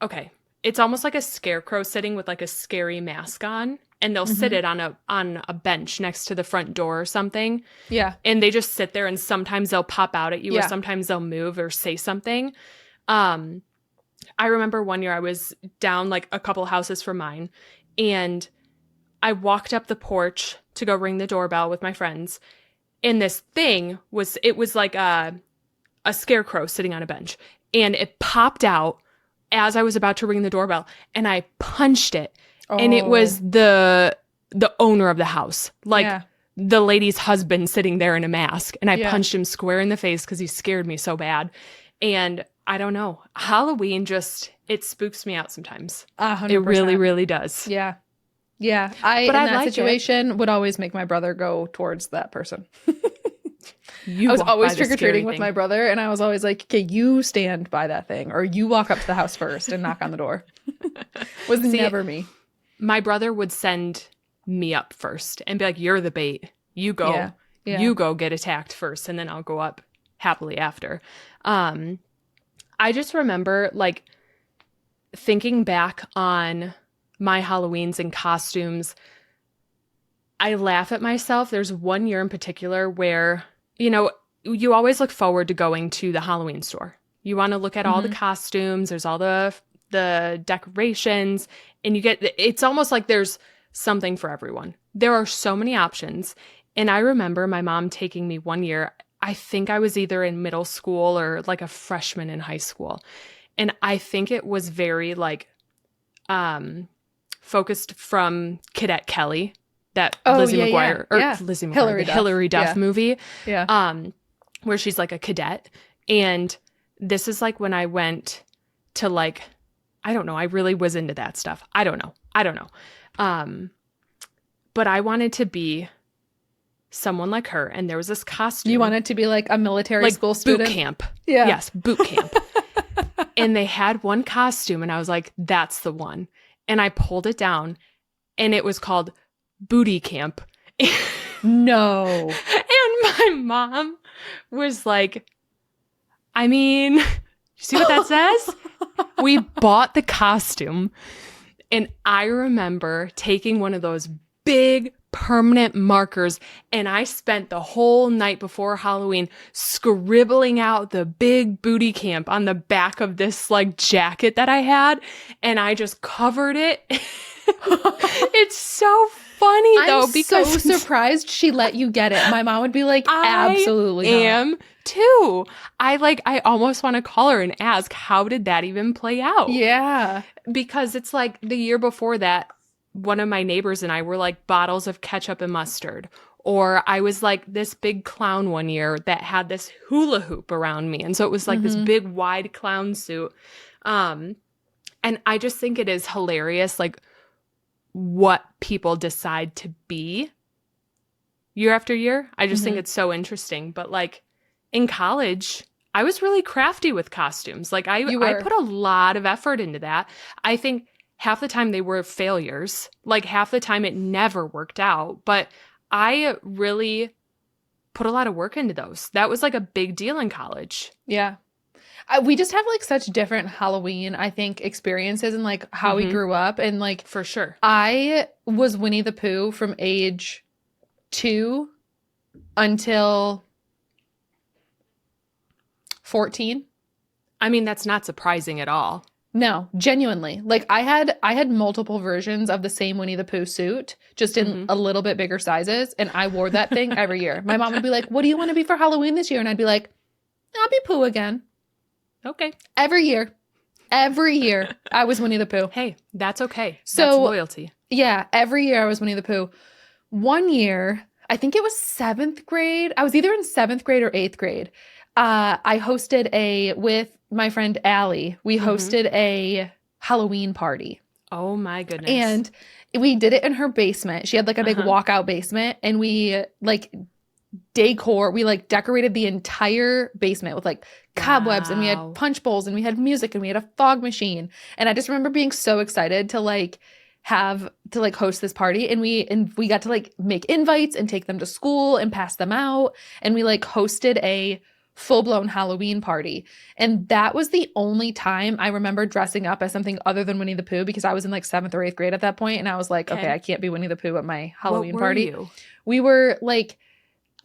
Okay. It's almost like a scarecrow sitting with like a scary mask on. And they'll sit it on a bench next to the front door or something. Yeah. And they just sit there, and sometimes they'll pop out at you or sometimes they'll move or say something. I remember one year I was down like a couple houses from mine, and I walked up the porch to go ring the doorbell with my friends. And this thing was like a scarecrow sitting on a bench. And it popped out as I was about to ring the doorbell, and I punched it. And it was the owner of the house, like the lady's husband sitting there in a mask. And I punched him square in the face because he scared me so bad. And I don't know. Halloween it spooks me out sometimes. 100%. It really, really does. Yeah. Yeah. I in that situation would always make my brother go towards that person. I was always trick-or-treating with my brother, and I was always like, okay, you stand by that thing, or you walk up to the house first and knock on the door. Was never me. My brother would send me up first and be like, you're the bait. You go. You go get attacked first, and then I'll go up happily after. I just remember like thinking back on my Halloweens and costumes, I laugh at myself. There's one year in particular where, you always look forward to going to the Halloween store. You want to look at all the costumes. There's all the decorations, and it's almost like there's something for everyone. There are so many options. And I remember my mom taking me one year. I think I was either in middle school or like a freshman in high school. And I think it was very like focused from Cadet Kelly, that Lizzie McGuire, Hillary Duff movie, where she's like a cadet. And this is like when I went to like, I don't know, I really was into that stuff. I don't know. But I wanted to be someone like her, and there was this costume. You wanted to be like a military school student? Boot camp. Yeah. Yes, boot camp. And they had one costume, and I was like, that's the one. And I pulled it down, and it was called Booty Camp. No. And my mom was like, I mean, you see what that says? We bought the costume, and I remember taking one of those big permanent markers, and I spent the whole night before Halloween scribbling out the big booty camp on the back of this like jacket that I had, and I just covered it. It's so funny though, because I'm so surprised she let you get it. My mom would be like, absolutely I am too. I almost want to call her and ask, how did that even play out? Yeah. Because it's like the year before that, one of my neighbors and I were like bottles of ketchup and mustard. Or I was like this big clown one year that had this hula hoop around me. And so it was like this big wide clown suit. And I just think it is hilarious, like what people decide to be year after year. I just think it's so interesting. But like in college, I was really crafty with costumes. Like I put a lot of effort into that. I think half the time they were failures. Like half the time it never worked out. But I really put a lot of work into those. That was like a big deal in college. Yeah. We just have like such different Halloween, I think, experiences and like how we grew up. And like, for sure. I was Winnie the Pooh from age 2 until 14. I mean, that's not surprising at all. No, genuinely. Like I had multiple versions of the same Winnie the Pooh suit, just in a little bit bigger sizes, and I wore that thing every year. My mom would be like, "What do you want to be for Halloween this year?" And I'd be like, "I'll be Pooh again." Okay. Every year I was Winnie the Pooh. Hey, that's okay. So, that's loyalty. Yeah, every year I was Winnie the Pooh. One year, I think it was 7th grade. I was either in 7th grade or 8th grade. I hosted with my friend Allie. We hosted a Halloween party. Oh my goodness. And we did it in her basement. She had like a big walkout basement, and we like decorated the entire basement with like cobwebs, and we had punch bowls, and we had music, and we had a fog machine. And I just remember being so excited to like host this party, and we got to like make invites and take them to school and pass them out, and we like hosted a full-blown Halloween party. And that was the only time I remember dressing up as something other than Winnie the Pooh, because I was in like 7th or 8th grade at that point, and I was like, okay, I can't be Winnie the Pooh at my Halloween party. You? We were like,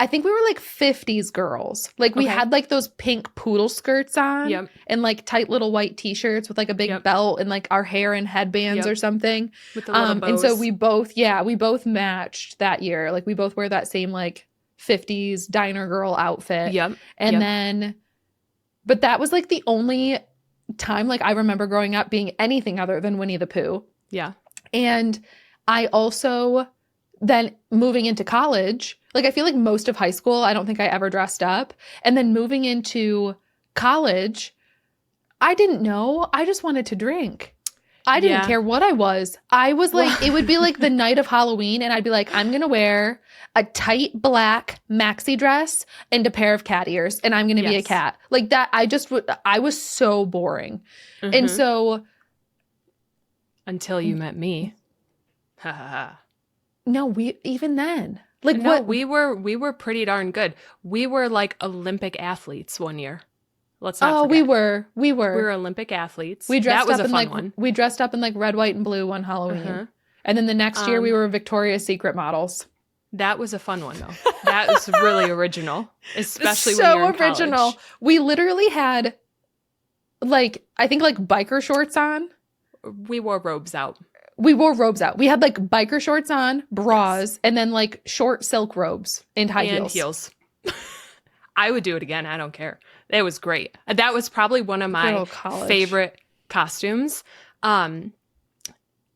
I think we were like 50s girls. Like we had like those pink poodle skirts on and like tight little white t-shirts with like a big belt, and like our hair in headbands or something. With the little bows. And so we both matched that year. Like we both wear that same like 50s diner girl outfit. And then, but that was like the only time like I remember growing up being anything other than Winnie the Pooh. Yeah. And I also then moving into college, like I feel like most of high school, I don't think I ever dressed up. And then moving into college, I didn't know. I just wanted to drink. I didn't care what I was. I was like, it would be like the night of Halloween, and I'd be like, I'm going to wear a tight black maxi dress and a pair of cat ears, and I'm going to be a cat. Like that, I was so boring. And so. Until you met me. No, even then. Like no, we were pretty darn good. We were like Olympic athletes one year. Let's not Oh, forget. we were. We were Olympic athletes. We dressed that was up a in fun like one. we dressed up in like red, white, and blue one Halloween. Uh-huh. And then the next year we were Victoria's Secret models. That was a fun one, though. That was really original, especially when So you're in original. college. We literally had like, I think like biker shorts on. We wore robes out. We wore robes out. We had like biker shorts on, bras, and then like short silk robes and high heels. I would do it again. I don't care. It was great. That was probably one of my favorite costumes. I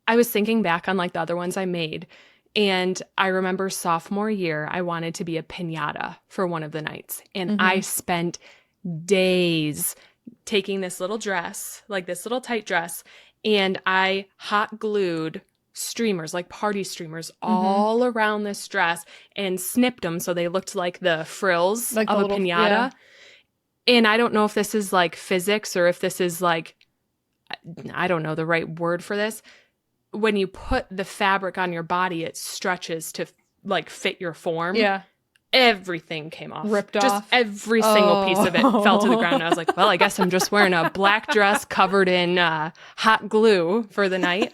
was thinking back on like the other ones I made, and I remember sophomore year, I wanted to be a piñata for one of the nights. And I spent days taking this little dress, like this little tight dress, and I hot glued streamers, like party streamers, all around this dress and snipped them so they looked like the frills like of a piñata. Yeah. And I don't know if this is like physics or if this is like, I don't know the right word for this. When you put the fabric on your body, it stretches to like fit your form. Yeah. Everything came off. Ripped just off. Every single piece of it fell to the ground. And I was like, well, I guess I'm just wearing a black dress covered in hot glue for the night.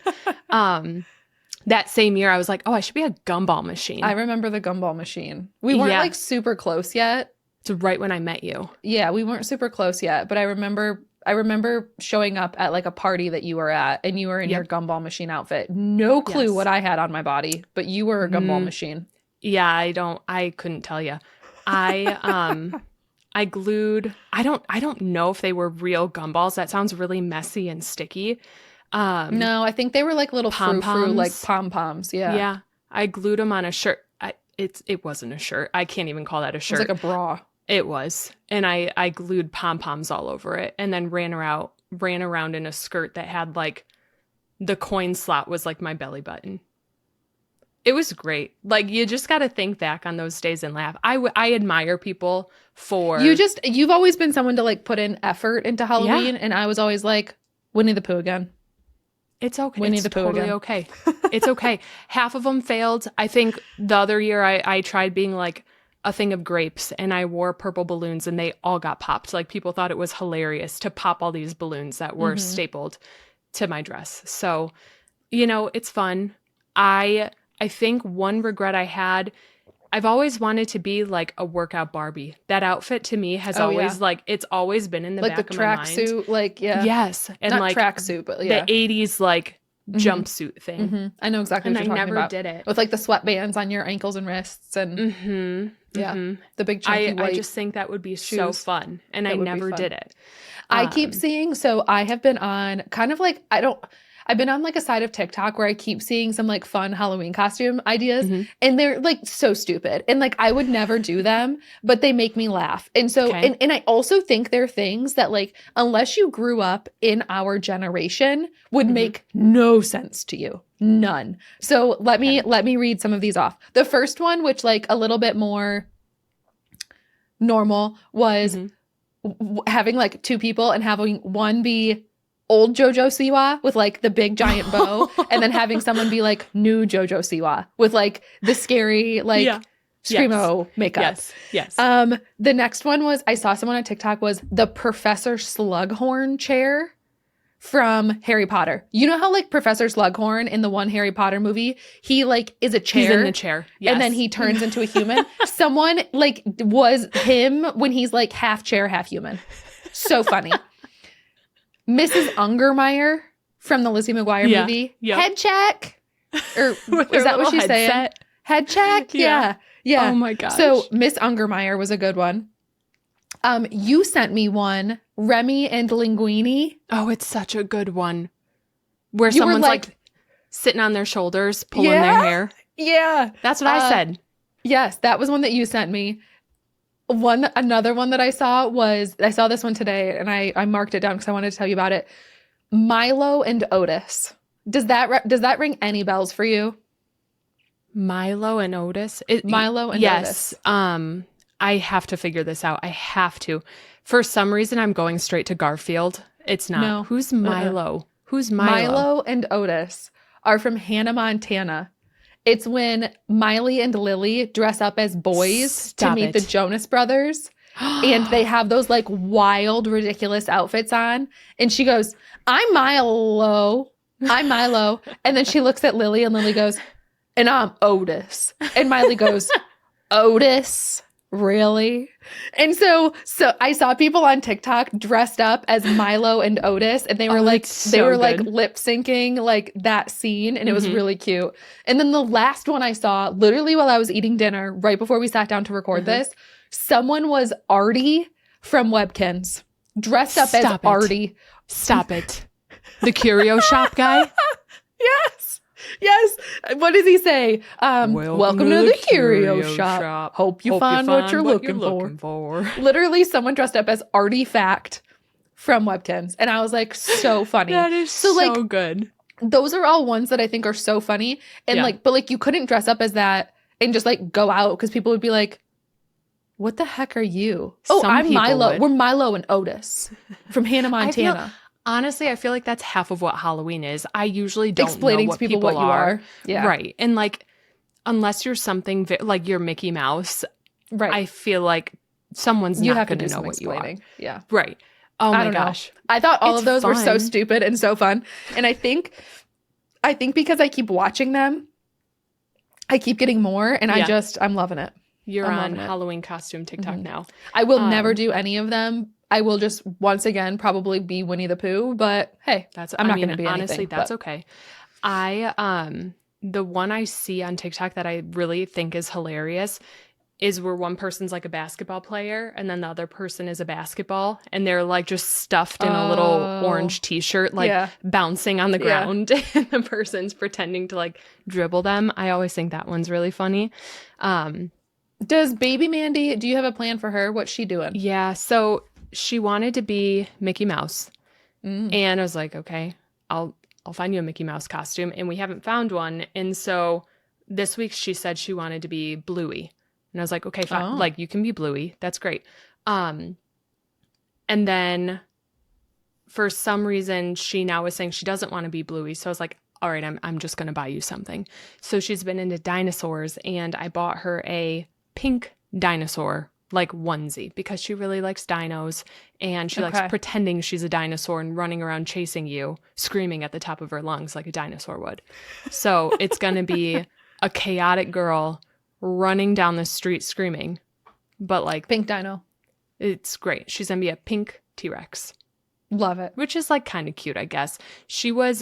That same year, I was like, oh, I should be a gumball machine. I remember the gumball machine. We weren't like super close yet. It's right when I met you. Yeah, we weren't super close yet. But I remember showing up at like a party that you were at, and you were in your gumball machine outfit. No clue what I had on my body, but you were a gumball machine. Yeah, I couldn't tell you. I glued, I don't know if they were real gumballs. That sounds really messy and sticky. No, I think they were like little frou-frou, like pom-poms. Yeah. Yeah. I glued them on a shirt. It wasn't a shirt. I can't even call that a shirt. It was like a bra. It was. And I glued pom-poms all over it and then ran around in a skirt that had like the coin slot was like my belly button. It was great. Like, you just got to think back on those days and laugh. I admire people for... You've always been someone to, like, put in effort into Halloween, and I was always like, Winnie the Pooh again. It's okay. Winnie the Pooh totally again. Okay. It's okay. Half of them failed. I think the other year I tried being, like, a thing of grapes, and I wore purple balloons, and they all got popped. Like, people thought it was hilarious to pop all these balloons that were stapled to my dress. So, you know, it's fun. I think one regret I had, I've always wanted to be like a workout Barbie. That outfit to me has always like, it's always been in the back of my mind. Like the tracksuit, like, yeah. Yes. And not like tracksuit, but yeah. The 80s like jumpsuit thing. I know exactly what you're talking about. And I never did it. With like the sweatbands on your ankles and wrists and the big chunky white I just think that would be so fun. And I never did it. I keep seeing, so I have been on kind of like, I've been on like a side of TikTok where I keep seeing some like fun Halloween costume ideas and they're like so stupid. And like I would never do them, but they make me laugh. And so, and I also think they're things that like, unless you grew up in our generation would make no sense to you. None. So let me read some of these off. The first one, which like a little bit more normal, was having like two people and having one be old JoJo Siwa with like the big giant bow and then having someone be like new JoJo Siwa with like the scary like screamo makeup. Yes. The next one was, I saw someone on TikTok, was the Professor Slughorn chair from Harry Potter. You know how like Professor Slughorn in the one Harry Potter movie, he like is a chair. He's in the chair. Yes. And then he turns into a human. Someone like was him when he's like half chair, half human. So funny. Mrs. Ungermeyer from the Lizzie McGuire movie. Yep. Head check. Or is that what she's saying? Head check? Yeah. Oh my gosh. So Miss Ungermeyer was a good one. You sent me one, Remy and Linguini. Oh, it's such a good one. Where someone's like sitting on their shoulders, pulling their hair. Yeah. That's what I said. Yes, that was one that you sent me. Another one that I saw this one today and I marked it down because I wanted to tell you about it. Milo and Otis. Does that ring any bells for you? Milo and Otis? Milo and Otis. Yes. I have to figure this out. I have to. For some reason, I'm going straight to Garfield. It's not. No. Who's Milo? Who's Milo? Milo and Otis are from Hannah Montana. It's when Miley and Lily dress up as boys to meet the Jonas Brothers. and they have those like wild, ridiculous outfits on. And she goes, I'm Milo. I'm Milo. And then she looks at Lily and Lily goes, and I'm Otis. And Miley goes, Otis? Really? And so I saw people on TikTok dressed up as Milo and Otis, and they were like lip syncing like that scene, and it was really cute. And then the last one I saw, literally while I was eating dinner, right before we sat down to record this, someone was Artie from Webkinz, dressed up as Artie. Stop it. The curio shop guy? Yes. Yes. What does he say? Welcome to the curio shop. Hope you find what you're looking for. Literally, someone dressed up as Artifact from Webkinz. And I was like, so funny. That is so good. Those are all ones that I think are so funny. And but you couldn't dress up as that and just like go out because people would be like, what the heck are you? I'm Milo. We're Milo and Otis from Hannah Montana. Honestly, I feel like that's half of what Halloween is. I usually don't explaining know what to people what you are. Yeah. Right. And like, unless you're something like you're Mickey Mouse, right? I feel like someone's not going to know what you are. Yeah. Right. Oh my gosh. I thought all of those were so stupid and so fun. And I think because I keep watching them, I keep getting more, and I'm loving it. You're on Halloween costume TikTok now. I will never do any of them. I will just once again probably be Winnie the Pooh, but hey, I'm not going to be honestly, anything. That's okay. The one I see on TikTok that I really think is hilarious is where one person's like a basketball player and then the other person is a basketball and they're like just stuffed in a little orange t-shirt, like bouncing on the ground and the person's pretending to like dribble them. I always think that one's really funny. Does baby Mandi, do you have a plan for her? What's she doing? Yeah. So she wanted to be Mickey Mouse. And I was like, okay, I'll find you a Mickey Mouse costume. And we haven't found one. And so this week she said she wanted to be Bluey. And I was like, okay, fine. Like, you can be Bluey. That's great. And then for some reason, she now is saying she doesn't want to be Bluey. So I was like, all right, I'm just going to buy you something. So she's been into dinosaurs, and I bought her a pink dinosaur like onesie because she really likes dinos, and she likes pretending she's a dinosaur and running around chasing you, screaming at the top of her lungs like a dinosaur would. So it's going to be a chaotic girl running down the street screaming, but like pink dino. It's great. She's going to be a pink T-Rex. Love it. Which is like kind of cute, I guess.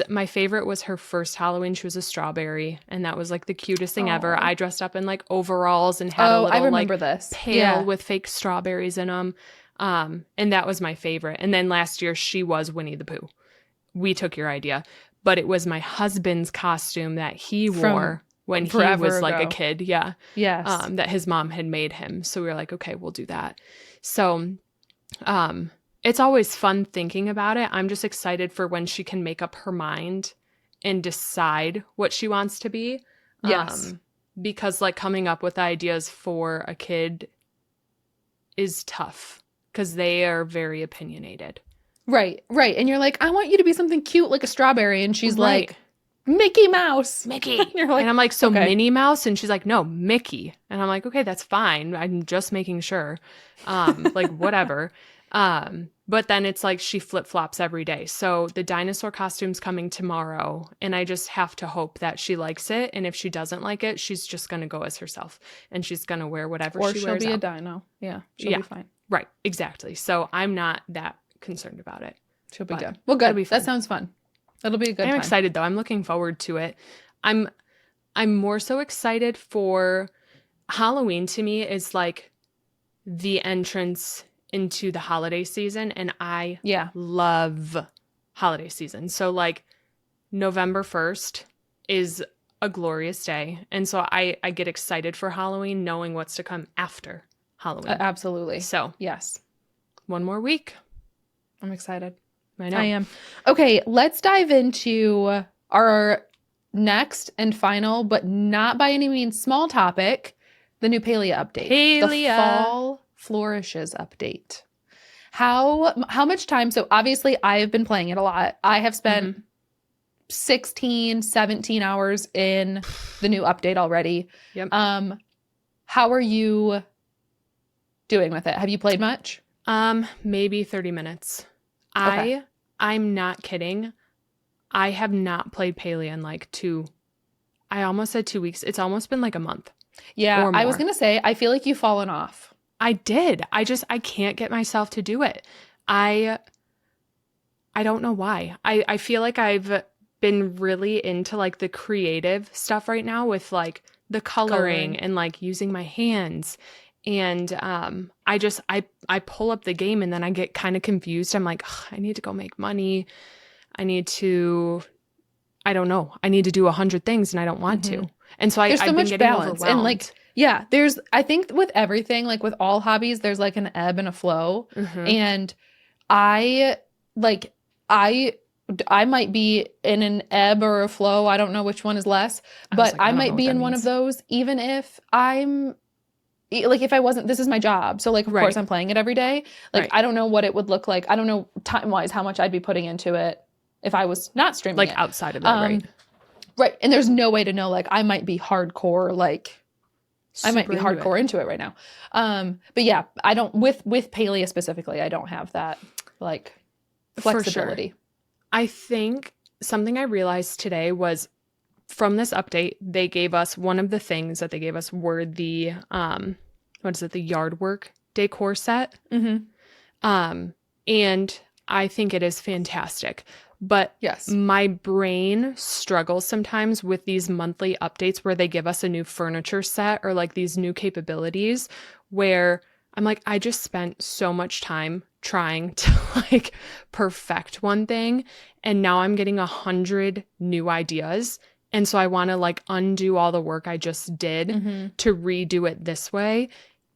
My favorite was her first Halloween. She was a strawberry, and that was like the cutest thing ever. I dressed up in like overalls and had a little like pail with fake strawberries in them. And that was my favorite. And then last year she was Winnie the Pooh. We took your idea, but it was my husband's costume that he wore when he was like a kid. Yeah. Yes. That his mom had made him. So we were like, okay, we'll do that. So, it's always fun thinking about it. I'm just excited for when she can make up her mind and decide what she wants to be. Yes. Because like coming up with ideas for a kid is tough because they are very opinionated. Right. And you're like, I want you to be something cute like a strawberry. And she's like, Mickey Mouse. Mickey. And I'm like, so Minnie Mouse? And she's like, no, Mickey. And I'm like, okay, that's fine. I'm just making sure. Like, whatever. But then it's like she flip-flops every day. So the dinosaur costume's coming tomorrow, and I just have to hope that she likes it. And if she doesn't like it, she's just going to go as herself, and she's going to wear whatever she wears. Or she'll be out. a dino. Yeah, she'll be fine. Right, exactly. So I'm not that concerned about it. She'll be good. Well, good. That sounds fun. That'll be a good time. I'm excited, though. I'm looking forward to it. I'm more so excited for Halloween. To me is like the entrance into the holiday season, and I love holiday season. So like November 1st is a glorious day, and so I get excited for Halloween knowing what's to come after Halloween. Absolutely. So yes, one more week. I'm excited. I know. I am. Okay, let's dive into our next and final, but not by any means small topic, the new Palia update. The Fall Flourishes update. How much time? So obviously I have been playing it a lot. I have spent 16, 17 hours in the new update already. Yep. How are you doing with it? Have you played much? Maybe 30 minutes. Okay. I'm not kidding. I have not played Palia in like I almost said 2 weeks. It's almost been like a month Yeah, or I was more. gonna say, I feel like you've fallen off. I did. I can't get myself to do it. I don't know why. I feel like I've been really into like the creative stuff right now with like the coloring and like using my hands. And I pull up the game and then I get kind of confused. I'm like, "Ugh, I need to go make money. I need to, I don't know. I need to do 100 things and I don't want to." And so There's so I've been much getting balance. And like, overwhelmed. yeah, I think with everything, like with all hobbies, there's like an ebb and a flow. Mm-hmm. And I like, I, I might be in an ebb or a flow. I don't know which one is less, but I I don't know might what be that in one of means. those, even if like if I wasn't, this is my job. So like, of course Right. I'm playing it every day. Like, Right. I don't know what it would look like. I don't know time-wise how much I'd be putting into it if I was not streaming Like it. outside of that, right? Right. And there's no way to know, like, I might be hardcore, like, I might Super be into it. hardcore into it right now. But yeah, I don't, with Palia specifically, I don't have that, like, For sure. flexibility. I think something I realized today was from this update, they gave us one of the things that they gave us were the what is it, the yard work decor set. Mm-hmm. And I think it is fantastic. But Yes. my brain struggles sometimes with these monthly updates where they give us a new furniture set or like these new capabilities where I'm like, I just spent so much time trying to like perfect one thing. And now I'm getting 100 new ideas. And so I want to like undo all the work I just did to redo it this way.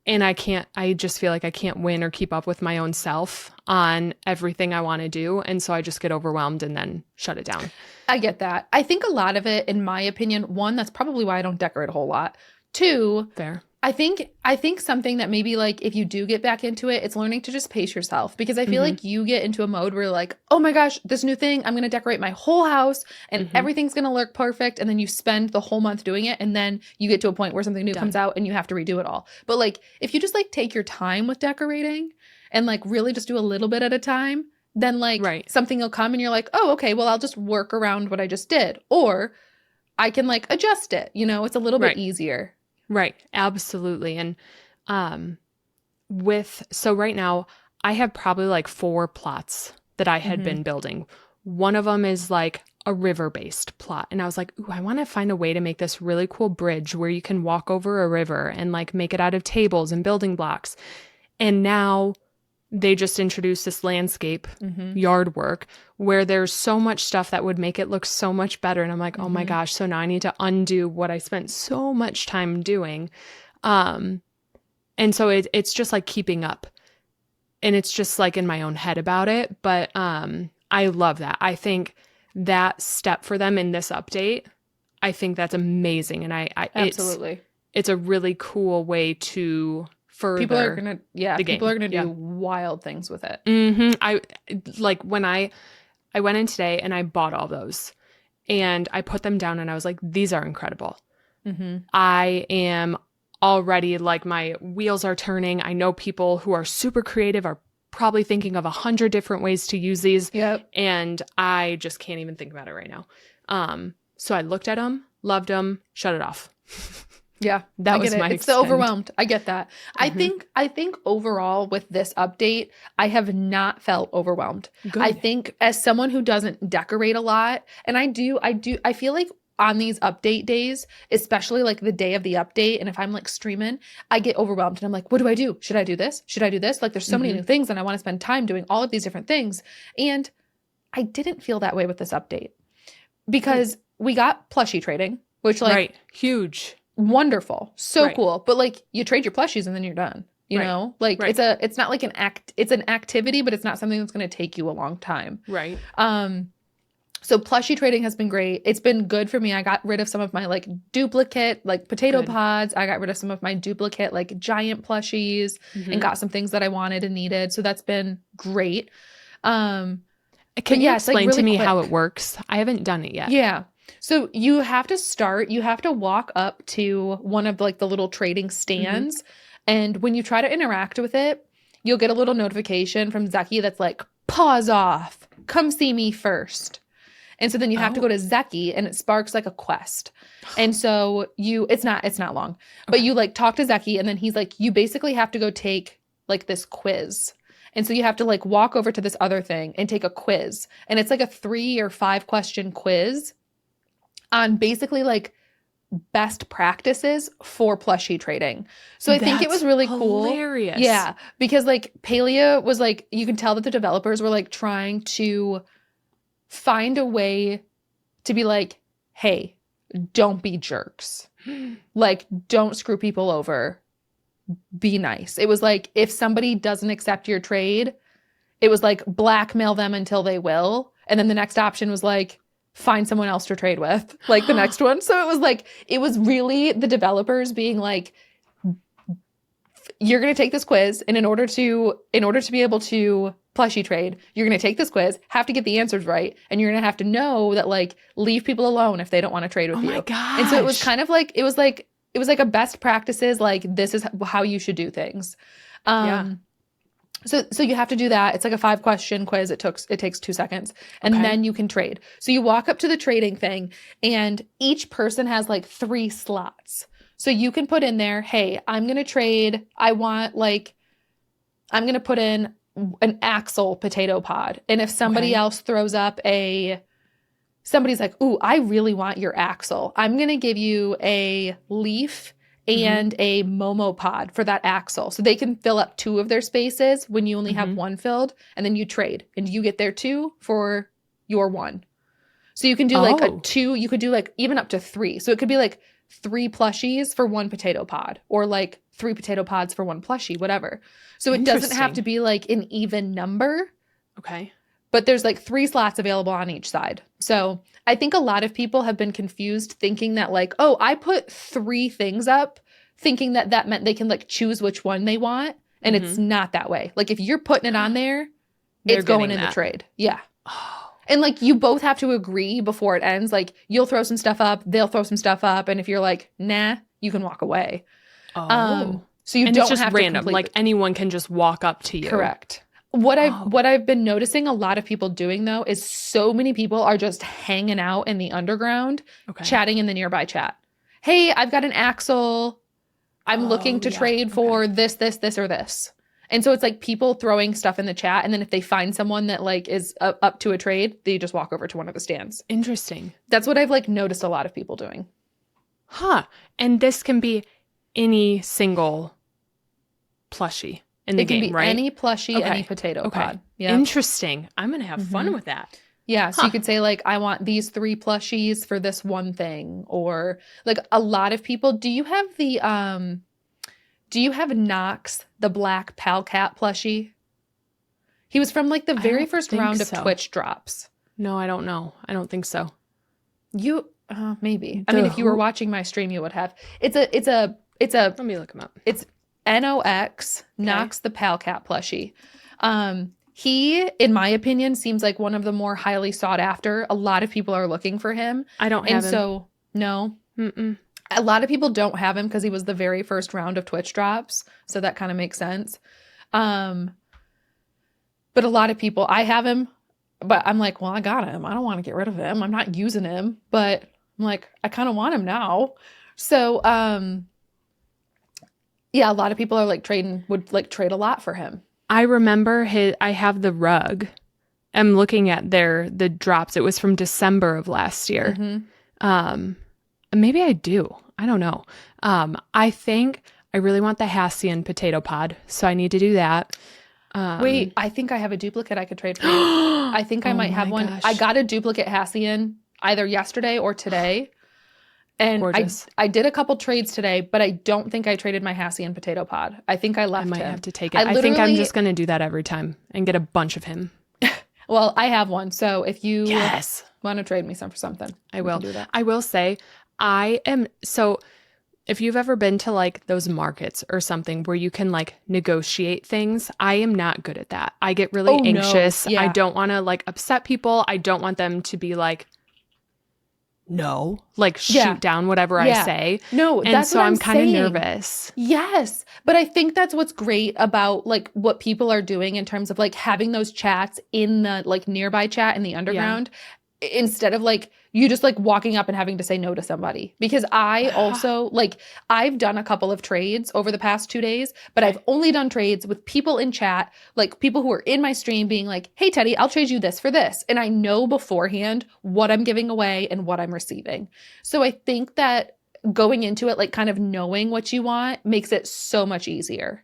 And I just feel like I can't win or keep up with my own self on everything I want to do. And so I just get overwhelmed and then shut it down. I get that. I think a lot of it, in my opinion, one, that's probably why I don't decorate a whole lot. Two, Fair. I think something that maybe like if you do get back into it, it's learning to just pace yourself, because I feel like you get into a mode where you're like, oh my gosh, this new thing, I'm going to decorate my whole house and everything's going to look perfect. And then you spend the whole month doing it. And then you get to a point where something new comes out and you have to redo it all. But like, if you just like take your time with decorating and like really just do a little bit at a time, then like something will come and you're like, oh, okay, well, I'll just work around what I just did. Or I can like adjust it. You know, it's a little bit easier. Right. Absolutely. And so right now I have probably like 4 plots that I had been building. One of them is like a river-based plot. And I was like, ooh, I want to find a way to make this really cool bridge where you can walk over a river and like make it out of tables and building blocks. And now they just introduced this landscape yard work where there's so much stuff that would make it look so much better. And I'm like, oh my gosh, so now I need to undo what I spent so much time doing. And so it's just like keeping up. And it's just like in my own head about it. But I love that. I think that step for them in this update, I think that's amazing. And I Absolutely. It's a really cool way to further people are gonna do Yeah. wild things with it. I like when I went in today and I bought all those and I put them down and I was like, these are incredible. I am already like my wheels are turning. I know people who are super creative are probably thinking of 100 different ways to use these. Yep. And I just can't even think about it right now. So I looked at them, loved them, shut it off. Yeah, that was my It's the overwhelmed. I get that. I think overall with this update, I have not felt overwhelmed. Good. I think as someone who doesn't decorate a lot, and I feel like on these update days, especially like the day of the update, and if I'm like streaming, I get overwhelmed and I'm like, what do I do? Should I do this? Should I do this? Like there's so many new things and I want to spend time doing all of these different things. And I didn't feel that way with this update because we got plushie trading, which like huge. Wonderful. So cool. But like you trade your plushies and then you're done. You know? Like it's not like it's an activity, but it's not something that's going to take you a long time. Right. So plushie trading has been great. It's been good for me. I got rid of some of my like duplicate like potato pods. I got rid of some of my duplicate like giant plushies and got some things that I wanted and needed. So that's been great. Can you explain to me how it works? I haven't done it yet. Yeah. So you have to walk up to one of like the little trading stands And when you try to interact with it, you'll get a little notification from Zeki that's like, pause off, come see me first. And so then you have to go to Zeki and it sparks like a quest. And so it's not long, but you like talk to Zeki and then he's like, you basically have to go take like this quiz. And so you have to like walk over to this other thing and take a quiz. And it's like a 3 or 5 question quiz on basically like best practices for plushie trading. So I think it was really cool. Hilarious. Yeah, because like Palia was like, you can tell that the developers were like trying to find a way to be like, hey, don't be jerks. Like, don't screw people over. Be nice. It was like, if somebody doesn't accept your trade, it was like blackmail them until they will. And then the next option was like, find someone else to trade with, like the next one. So it was like, it was really the developers being like, you're going to take this quiz. And in order to be able to plushie trade, you're going to take this quiz, have to get the answers right. And you're going to have to know that like, leave people alone if they don't want to trade with you. Oh my gosh. And so it was kind of like, it was like a best practices. Like, this is how you should do things. So you have to do that. It's like a 5-question quiz. It takes 2 seconds and then you can trade. So you walk up to the trading thing and each person has like 3 slots. So you can put in there, hey, I'm going to trade. I'm going to put in an axle potato pod. And if somebody else throws up somebody's like, ooh, I really want your axle. I'm going to give you a leaf and a Momo pod for that axle. So they can fill up 2 of their spaces when you only have 1 filled, and then you trade and you get their 2 for your 1. So you can do like a 2, you could do like even up to 3. So it could be like 3 plushies for 1 potato pod, or like 3 potato pods for 1 plushie, whatever. So it doesn't have to be like an even number. Okay. But there's like 3 slots available on each side. So I think a lot of people have been confused thinking that like, oh, I put 3 things up thinking that meant they can like choose which one they want. And it's not that way. Like if you're putting it on there, it's going in the trade. Yeah. Oh. And like you both have to agree before it ends. Like you'll throw some stuff up, they'll throw some stuff up. And if you're like, nah, you can walk away. Oh. So you and don't it's just have random. to like anyone can just walk up to you. Correct. What I've been noticing a lot of people doing though is so many people are just hanging out in the underground, chatting in the nearby chat. Hey, I've got an axle. I'm looking to trade for this, or this. And so it's like people throwing stuff in the chat. And then if they find someone that like is up to a trade, they just walk over to one of the stands. Interesting. That's what I've like noticed a lot of people doing. Huh. And this can be any single plushie in the game, It can be right? any plushie, any potato pod. Yeah. Interesting. I'm going to have fun with that. Yeah. So you could say like, I want these 3 plushies for this one thing. Or like a lot of people, do you have Knox, the black Pal Cat plushie? He was from like the very first round of Twitch drops. No, I don't know. I don't think so. You, maybe. I mean, if you were watching my stream, you would have. It's a. Let me look him up. It's NOX, Knox the Pal Cat plushie. He, in my opinion, seems like one of the more highly sought after. A lot of people are looking for him. I don't have him. And so, no. Mm-mm. A lot of people don't have him because he was the very first round of Twitch drops. So that kind of makes sense. But a lot of people, I have him, but I'm like, well, I got him. I don't want to get rid of him. I'm not using him, but I'm like, I kind of want him now. So, yeah, a lot of people are like would like trade a lot for him. I remember I have the rug. I'm looking at the drops. It was from December of last year. Maybe I do. I don't know. I think I really want the Hassian potato pod, so I need to do that. Wait, I think I have a duplicate I could trade for you. I think I might have one. Gosh. I got a duplicate Hassian either yesterday or today. And I did a couple trades today, but I don't think I traded my Hassian potato pod. I think I left him. I might have to take it. I think I'm just going to do that every time and get a bunch of him. Well, I have one. So if you want to trade me some for something, I will do that. I will say if you've ever been to like those markets or something where you can like negotiate things, I am not good at that. I get really anxious. No. Yeah. I don't want to like upset people. I don't want them to be like, no, like Yeah. shoot down whatever I Yeah. say. No, And that's so what I'm I'm kind of saying. nervous. Yes. But I think that's what's great about like what people are doing in terms of like having those chats in the like nearby chat in the underground instead of like you just like walking up and having to say no to somebody. Because I also like I've done a couple of trades over the past 2 days, but I've only done trades with people in chat, like people who are in my stream being like, "Hey Teddy, I'll trade you this for this." And I know beforehand what I'm giving away and what I'm receiving. So I think that going into it like kind of knowing what you want makes it so much easier.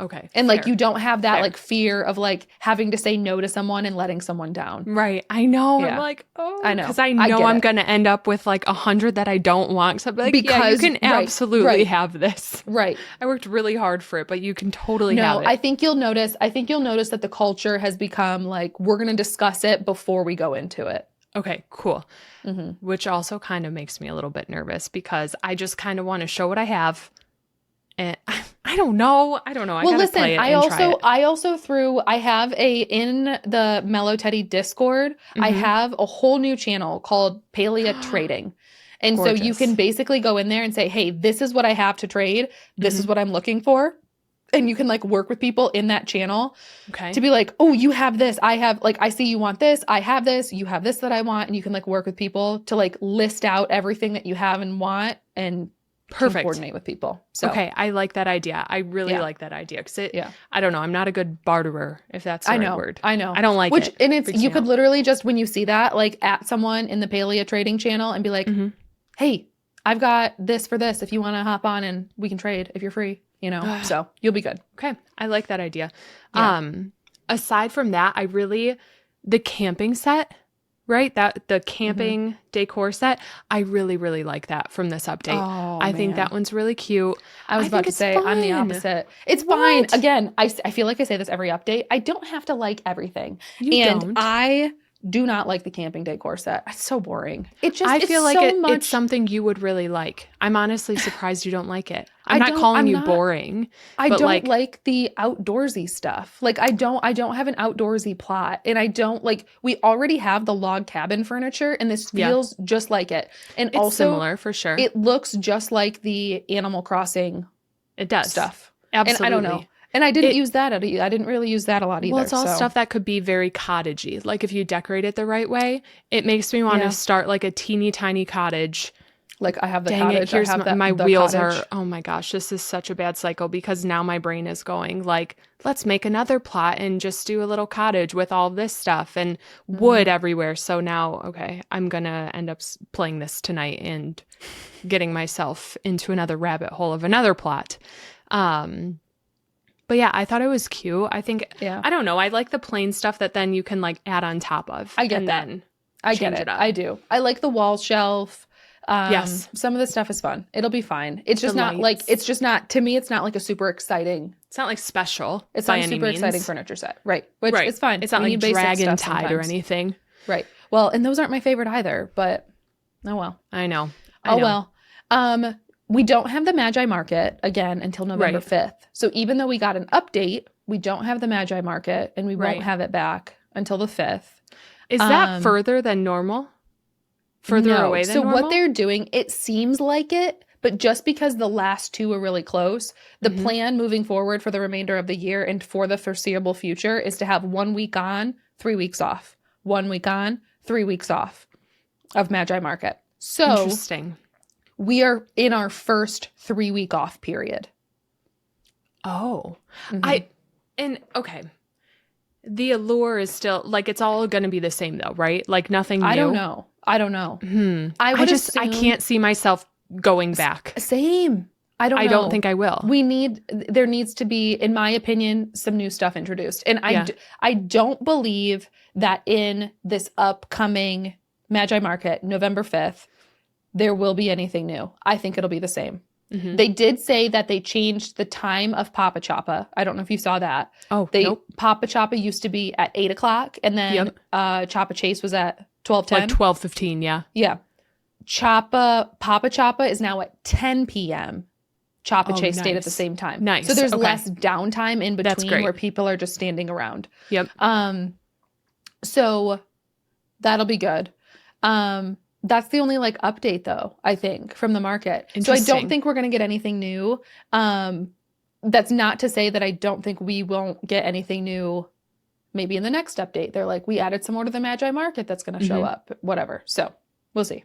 Okay. And like fair. you don't have that Fair. like fear of like having to say no to someone and letting someone down. Right. I know. Yeah. I'm like, oh, I know. because I I know get I'm it. going to end up with like 100 that I don't want. So I'm like, yeah, you Because- can right, absolutely right. have this. Right. I worked really hard for it, but you can totally No, have it. I think you'll notice that the culture has become like we're going to discuss it before we go into it. Okay, cool. Mm-hmm. Which also kind of makes me a little bit nervous because I just kind of want to show what I have. And I don't know. I Well, gotta listen, play it I and try also it. I have in the Mellow Teddy Discord, I Mhm. have a whole new channel called Palia Trading. And so you Gorgeous. can basically go in there and say, "Hey, this is what I have to trade. This is Mhm. what I'm looking for." And you can like work with people in that channel Okay. to be like, "Oh, you have this. I have like I see you want this. I have this. You have this that I want." And you can like work with people to like list out everything that you have and want and Perfect. coordinate with people. So Okay, I like that idea. I really Yeah. like that idea because Yeah. I don't know. I'm not a good barterer, if that's the I right know. word. I know. I don't like it. And it's Freaks you me could out. literally just when you see that like at someone in the Paleo trading channel and be like, Mhm. "Hey, I've got this for this if you want to hop on and we can trade if you're free." You know. So you'll be good. Okay, I like that idea. Yeah. Aside from that, the camping set, right? That the camping decor set, I really, really like that from this update. Oh, I think man. that one's really cute. I was I about think to it's say I'm the fun. opposite. It's fine. What? Again, I feel like I say this every update. I don't have to like everything. You and don't. I do not like the camping decor set. It's so boring. It just I it's feel like so much it's something you would really like. I'm honestly surprised you don't like it. I'm I not don't- calling I'm you not- boring. I but, don't like the outdoorsy stuff. Like I don't have an outdoorsy plot and I don't like we already have the log cabin furniture and this Yeah. feels just like it. And It's also similar for sure. it looks just like the Animal Crossing It does. stuff. Absolutely. And I don't know. And I didn't use that. I didn't really use that a lot either. Well, it's all so. stuff that could be very cottagey. Like if you decorate it the right way, it makes me want Yeah. to start like a teeny tiny cottage. Like I have the Dang cottage. it, here's I have my the wheels cottage. are, oh my gosh, this is such a bad cycle because now my brain is going like, let's make another plot and just do a little cottage with all this stuff and wood everywhere. So now, okay, I'm going to end up playing this tonight and getting myself into another rabbit hole of another plot. But yeah, I thought it was cute. I think, Yeah. I don't know. I like the plain stuff that then you can like add on top of. I get and that. Then I get change it. it up. I do. I like the wall shelf. Yes. Some of the stuff is fun. It'll be fine. It's just The not like, lights. it's just not, to me, it's not like a super exciting, It's not like special. it's by not a any super means. exciting furniture set. Right. Which Right. is fine. It's not We like need basic dragon stuff tide or sometimes. anything. Right. Well, and those aren't my favorite either, but oh well. I know. Oh well. We don't have the Magi Market again until November Right. 5th. So even though we got an update, we don't have the Magi Market and we Right. won't have it back until the 5th. Is that further than normal? Further No. away than so normal? what they're doing, it seems like it, but just because the last two are really close, the Mhm. plan moving forward for the remainder of the year and for the foreseeable future is to have 1 week on, 3 weeks off. 1 week on, 3 weeks off of Magi Market. So Interesting. we are in our first 3-week off period. Oh. Mhm. Okay. The allure is still like it's all going to be the same though, right? Like nothing new. I don't know. I don't know. I would I assume- can't see myself going back. Same. I don't know. I don't think I will. There needs to be, in my opinion, some new stuff introduced. And Yeah. I don't believe that in this upcoming Magi Market, November 5th, there will be anything new. I think it'll be the same. Mhm. They did say that they changed the time of Papa Choppa. I don't know if you saw that. Oh, They nope. Papa Choppa used to be at 8 o'clock and then Yep. Choppa Chase was at 12:10. Like 12:15, yeah. Yeah. Papa Choppa is now at 10 p.m. Choppa Oh, Chase stayed at the nice. same time. Nice. So there's Okay. less downtime in That's between great. where people are just standing around. Yep. So that'll be good. That's the only like update though, I think, from the market. So I don't Interesting. think we're going to get anything new. That's not to say that I don't think we won't get anything new maybe in the next update. They're like, we added some more to the Magi market that's going to show up, whatever. So we'll see.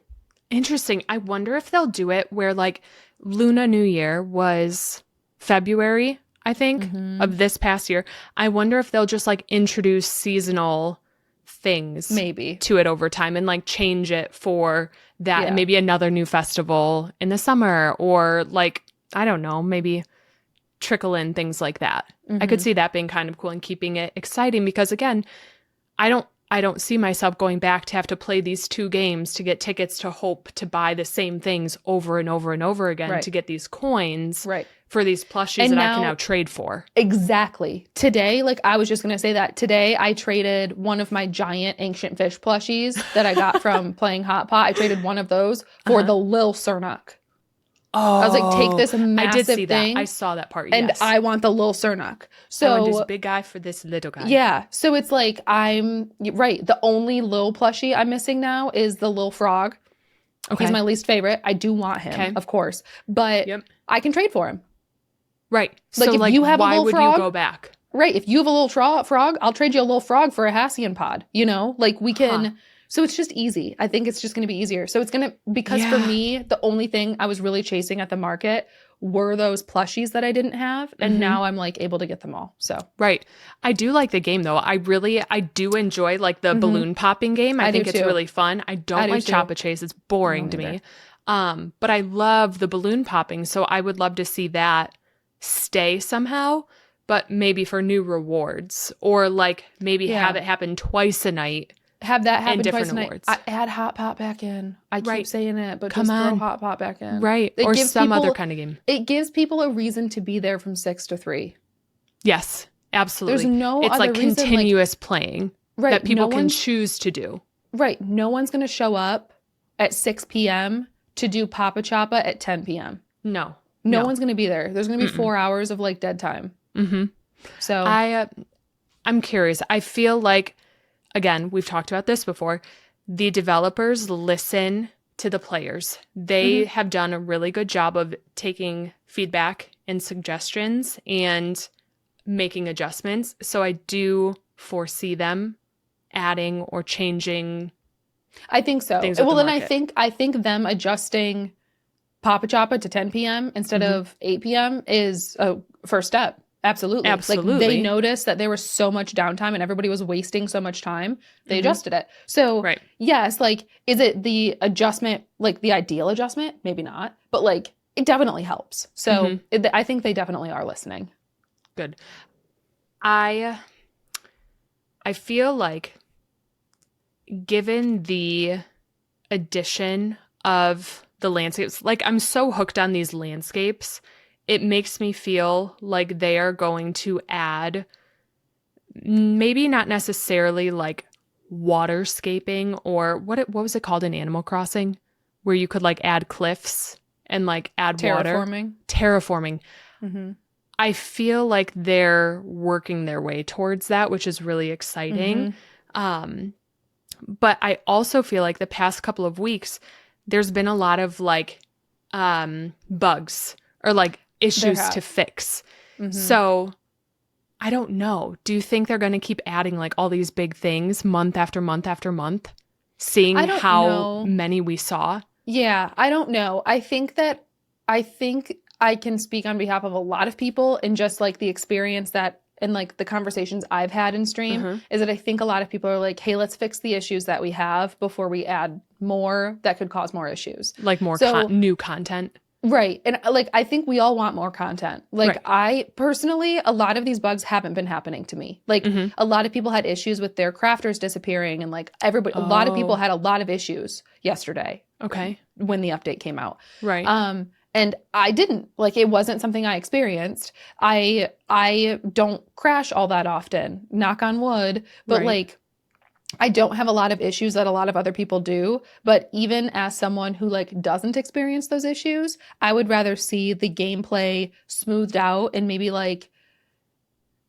Interesting. I wonder if they'll do it where like Luna New Year was February, I think, of this past year. I wonder if they'll just like introduce seasonal things Maybe to it over time and like change it for that and maybe another new festival in the summer, or like, I don't know, maybe trickle in things like that. I could see that being kind of cool and keeping it exciting, because again, I don't see myself going back to have to play these 2 games to get tickets to hope to buy the same things over and over and over again to get these coins for these plushies and that now, I can now trade for. Exactly. Today, like I was just going to say that today I traded one of my giant ancient fish plushies that I got from playing Hot Pot. I traded one of those for the Lil Cernuck. Oh, I was like, take this massive I did see thing. that. I saw that part. And yes. I want the Lil Cernuck. So I want this big guy for this little guy. Yeah. So it's like right. The only Lil plushie I'm missing now is the Lil Frog. Okay. He's my least favorite. I do want him, of course. But I can trade for him. Right. Like, so if like, you have why a little would frog, you go back? Right. If you have a little frog, I'll trade you a little frog for a Hassian pod. You know, like we can. So it's just easy. I think it's just going to be easier. So it's going to, because for me, the only thing I was really chasing at the market were those plushies that I didn't have. And now I'm like able to get them all. So. Right. I do like the game though. I do enjoy like the balloon popping game. I think it's really fun. I don't like Choppa Chase. It's boring to me. But I love the balloon popping. So I would love to see that stay somehow, but maybe for new rewards, or like maybe have it happen twice a night. Have that happen twice a night. Add Hot Pot back in. I keep saying it, but just throw Hot Pot back in. Right. Or some other kind of game. It gives people a reason to be there from 6 to 3. Yes, absolutely. There's no it's other like reason, continuous playing that people can choose to do. Right. No one's going to show up at 6 p.m. to do Papa Choppa at 10 p.m. No one's going to be there. There's going to be 4 hours of like dead time. So I'm curious. I feel like, again, we've talked about this before, the developers listen to the players. They have done a really good job of taking feedback and suggestions and making adjustments. So I do foresee them adding or changing. I think so. Well, and I think them adjusting Papa Choppa to 10 p.m. instead of 8 p.m. is a first step. Absolutely. Like they noticed that there was so much downtime and everybody was wasting so much time. They adjusted it. So yes, like, is it the adjustment, like the ideal adjustment? Maybe not, but like it definitely helps. So I think they definitely are listening. Good. I feel like, given the addition of the landscapes, like I'm so hooked on these landscapes, it makes me feel like they are going to add, maybe not necessarily like waterscaping, or what was it called in Animal Crossing, where you could like add cliffs and like add terraforming. Terraforming. I feel like they're working their way towards that, which is really exciting. But I also feel like the past couple of weeks, there's been a lot of like bugs or like issues to fix. So I don't know. Do you think they're going to keep adding like all these big things month after month after month, seeing how many we saw? Yeah, I don't know. I think I can speak on behalf of a lot of people, and just like the experience that, and like the conversations I've had in stream, is that I think a lot of people are like, hey, let's fix the issues that we have before we add more that could cause more issues. Like more new content. Right. And like, I think we all want more content. Like I personally, a lot of these bugs haven't been happening to me. Like a lot of people had issues with their crafters disappearing, and like a lot of people had a lot of issues yesterday. Okay. When the update came out. Right. And I didn't, like, it wasn't something I experienced. I don't crash all that often, knock on wood, but like, I don't have a lot of issues that a lot of other people do. But even as someone who like doesn't experience those issues, I would rather see the gameplay smoothed out and maybe like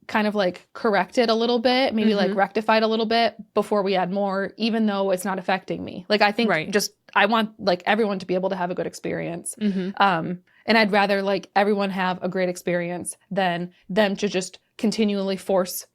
kind of like corrected a little bit, maybe like rectified a little bit before we add more, even though it's not affecting me. Like I think I want like everyone to be able to have a good experience. Mm-hmm. And I'd rather like everyone have a great experience than them to just continually force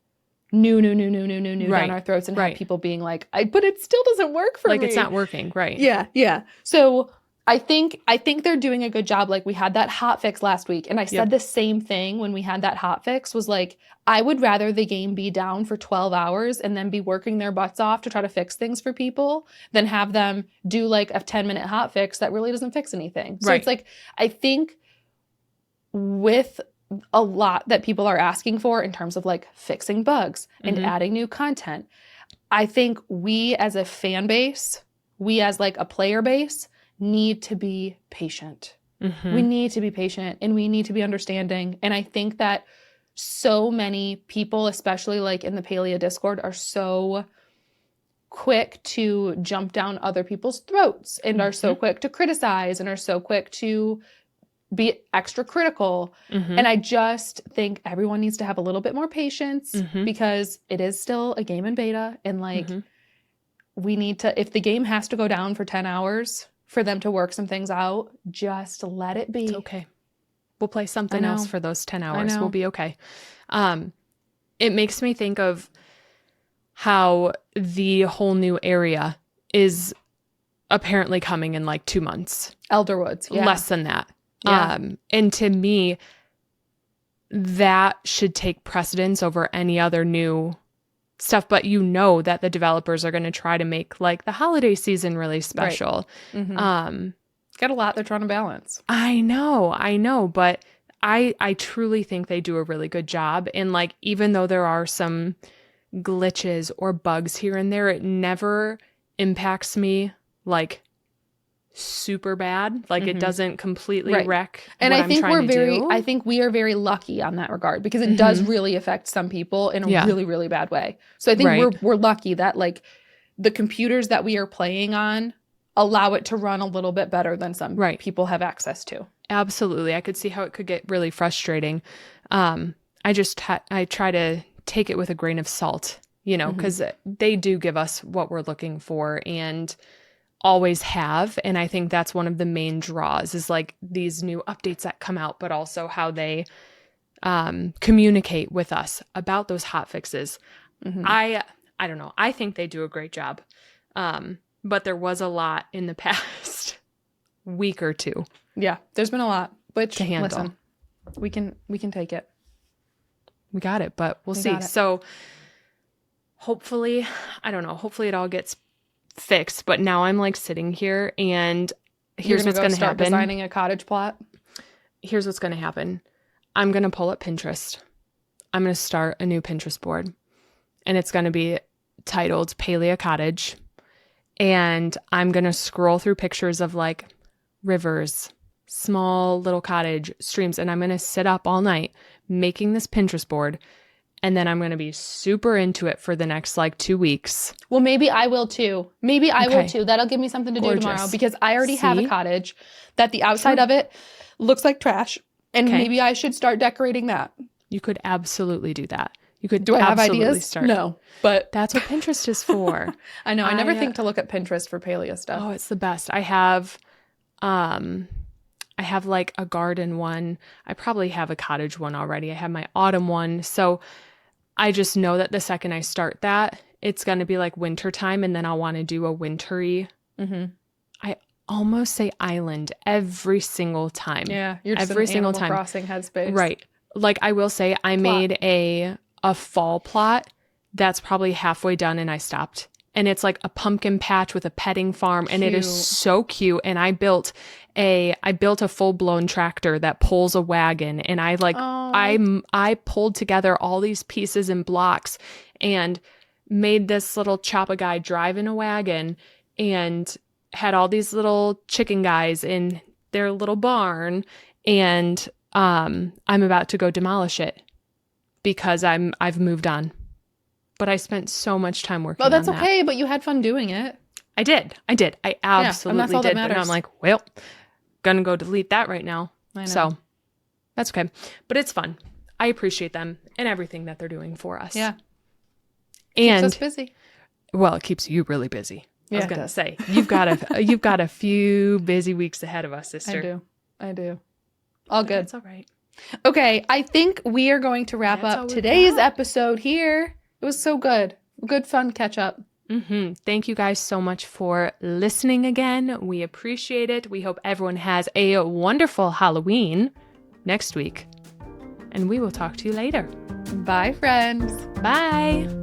new down our throats and have people being like, but it still doesn't work for me. Like it's not working. Right. Yeah. So I think they're doing a good job. Like we had that hot fix last week, and I said the same thing when we had that hot fix was like, I would rather the game be down for 12 hours and then be working their butts off to try to fix things for people than have them do like a 10-minute hot fix that really doesn't fix anything. So it's like, I think with a lot that people are asking for in terms of like fixing bugs and adding new content, I think we as a fan base, we as like a player base, need to be patient. We need to be patient and we need to be understanding. And I think that so many people, especially like in the Palia Discord, are so quick to jump down other people's throats and are so quick to criticize and are so quick to be extra critical. And I just think everyone needs to have a little bit more patience because it is still a game in beta. And like, we need to, if the game has to go down for 10 hours for them to work some things out, just let it be. It's okay. We'll play something else for those 10 hours. We'll be okay. It makes me think of how the whole new area is apparently coming in like 2 months. Elderwoods. Yeah. Less than that. Yeah. And to me, that should take precedence over any other new stuff. But you know that the developers are going to try to make like the holiday season really special. Got a lot they're trying to balance. I know. But I truly think they do a really good job. And like, even though there are some glitches or bugs here and there, it never impacts me like super bad. Like it doesn't completely wreck and what I think do. I think we are very lucky on that regard because it does really affect some people in a really, really bad way. So I think we're lucky that like the computers that we are playing on allow it to run a little bit better than some people have access to. Absolutely. I could see how it could get really frustrating. I try to take it with a grain of salt, you know, because they do give us what we're looking for and always have. And I think that's one of the main draws is like these new updates that come out, but also how they communicate with us about those hot fixes. I don't know. I think they do a great job. But there was a lot in the past week or two. Yeah, there's been a lot, which to handle. Listen, we can take it. We got it, but we'll see. So hopefully, I don't know, hopefully it all gets fixed. But now I'm like sitting here and here's what's going to happen. Designing a cottage plot. Here's what's going to happen. I'm going to pull up Pinterest. I'm going to start a new Pinterest board and it's going to be titled Palia Cottage. And I'm going to scroll through pictures of like rivers, small little cottage, streams. And I'm going to sit up all night making this Pinterest board. And then I'm going to be super into it for the next like 2 weeks. Well, maybe I will too. That'll give me something to do tomorrow because I already have a cottage that the outside of it looks like trash. And maybe I should start decorating that. You could absolutely do that. You could do I have ideas? Start. No, but that's what Pinterest is for. I know. I never think to look at Pinterest for Palia stuff. Oh, it's the best. I have like a garden one. I probably have a cottage one already. I have my autumn one. So I just know that the second I start that, it's going to be like winter time and then I'll want to do a wintry. I almost say island every single time. Yeah. You're just every single time. Crossing headspace. Right. Like I will say I made a fall plot that's probably halfway done and I stopped. And it's like a pumpkin patch with a petting farm and it is so cute. And I built a full-blown tractor that pulls a wagon and I pulled together all these pieces and blocks and made this little Choppa guy drive in a wagon and had all these little chicken guys in their little barn and I'm about to go demolish it because I've moved on. But I spent so much time working on that. Oh, that's okay, but you had fun doing it. I did. I absolutely did. But I'm like, well, gonna go delete that right now. I know. So that's okay. But it's fun. I appreciate them and everything that they're doing for us. Yeah. And keeps us busy. Well, it keeps you really busy. I was it gonna does. say you've got a few busy weeks ahead of us, sister. I do. All good. That's all right. Okay, I think we are going to wrap That's all up we've today's got. episode here. It was so good. Good fun catch up. Thank you guys so much for listening again. We appreciate it. We hope everyone has a wonderful Halloween next week. And we will talk to you later. Bye, friends. Bye.